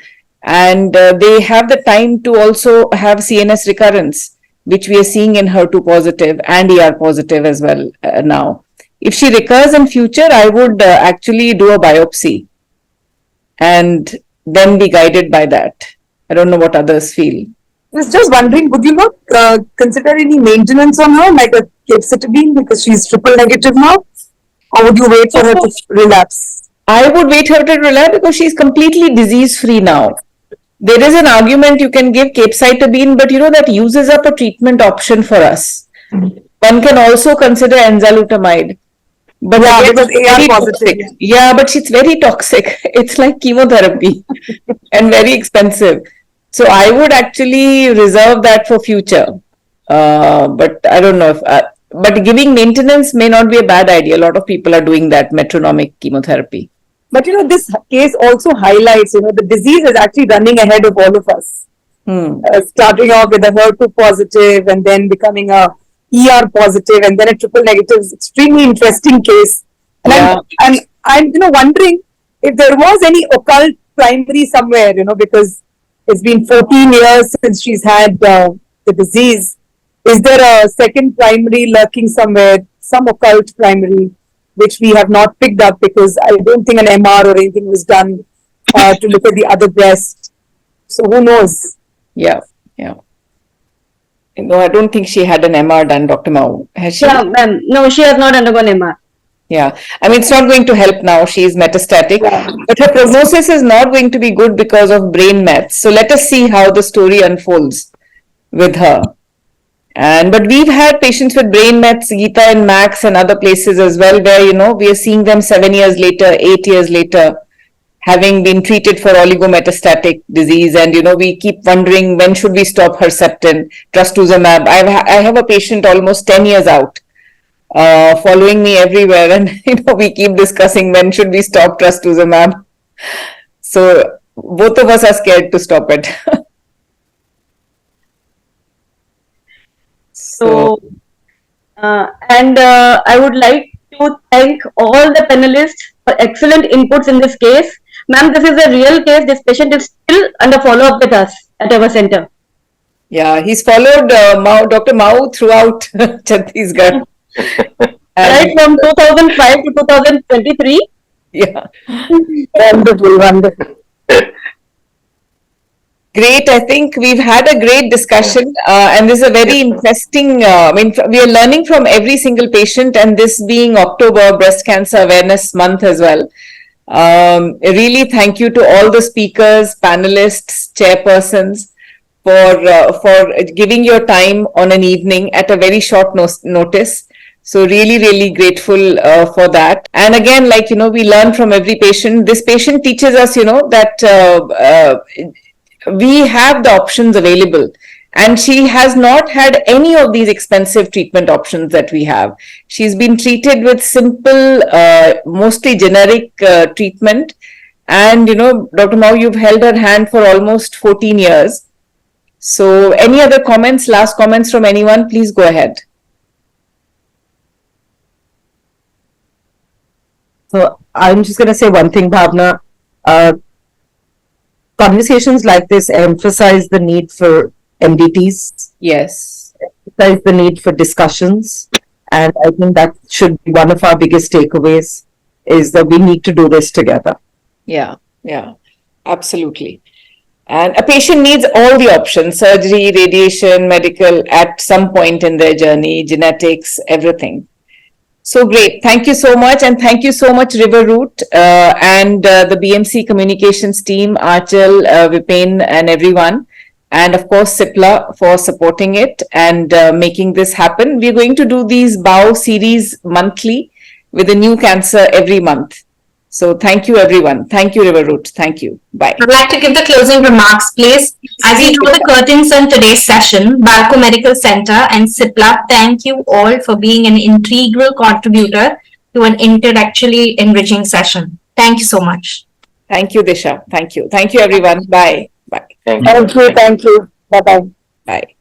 And they have the time to also have CNS recurrence, which we are seeing in HER2 positive and ER positive as well now. If she recurs in future, I would actually do a biopsy and then be guided by that. I don't know what others feel. I was just wondering, would you not consider any maintenance on her, like a capecitabine, because she's triple negative now? Or would you wait for her to relapse? I would wait her to relapse because she's completely disease-free now. There is an argument you can give capecitabine, but that uses up a treatment option for us. One can also consider enzalutamide. But yeah, because AR positive. Yeah, but it's very toxic. It's like chemotherapy and very expensive. So I would actually reserve that for future. But I don't know if, but giving maintenance may not be a bad idea. A lot of people are doing that metronomic chemotherapy. But this case also highlights, the disease is actually running ahead of all of us. Starting off with a HER2 positive and then becoming a ER positive and then a triple negative is extremely interesting case. And I'm wondering if there was any occult primary somewhere, because it's been 14 years since she's had the disease. Is there a second primary lurking somewhere, some occult primary, which we have not picked up because I don't think an MR or anything was done to look at the other breast. So who knows? Yeah. No, I don't think she had an MR done, Dr. Mao. Has she? Yeah, ma'am. No, she has not undergone MR. Yeah, I mean, it's not going to help now. She is metastatic, but her prognosis is not going to be good because of brain mets. So let us see how the story unfolds with her. But we've had patients with brain mets, Geeta and Max and other places as well, where, we are seeing them 7 years later, 8 years later, having been treated for oligometastatic disease. And, we keep wondering when should we stop Herceptin, trastuzumab. I have a patient almost 10 years out following me everywhere. And, we keep discussing when should we stop trastuzumab. So both of us are scared to stop it. So, I would like to thank all the panelists for excellent inputs in this case. Ma'am, this is a real case. This patient is still under follow-up with us at our center. Yeah, he's followed Dr. Mao throughout Chhattisgarh. Right from 2005 to 2023. Yeah. Wonderful. Great. I think we've had a great discussion and this is a very interesting, we are learning from every single patient, and this being October Breast Cancer Awareness Month as well. Really thank you to all the speakers, panelists, chairpersons for giving your time on an evening at a very short notice. So really grateful for that. And again, we learn from every patient. This patient teaches us, that we have the options available, and she has not had any of these expensive treatment options that we have. She's been treated with simple, mostly generic treatment. And, Dr. Mao, you've held her hand for almost 14 years. So any other comments, last comments from anyone, please go ahead. So I'm just going to say one thing, Bhavna. conversations like this emphasize the need for MDTs. Yes. Emphasize the need for discussions. And I think that should be one of our biggest takeaways, is that we need to do this together. Yeah, yeah, absolutely. And a patient needs all the options, surgery, radiation, medical, at some point in their journey, genetics, everything. So great. Thank you so much. And thank you so much, Riverroot, and the BMC communications team, Achal, Vipen, and everyone. And of course, Cipla for supporting it and making this happen. We're going to do these BAO series monthly with a new cancer every month. So thank you, everyone. Thank you, Riverroot. Thank you. Bye. I'd like to give the closing remarks, please. As we draw the curtains on today's session, BALCO Medical Centre and Cipla thank you all for being an integral contributor to an intellectually enriching session. Thank you so much. Thank you, Disha. Thank you. Thank you, everyone. Bye. Bye. Thank you. Thank you. Thank you. Bye-bye. Bye.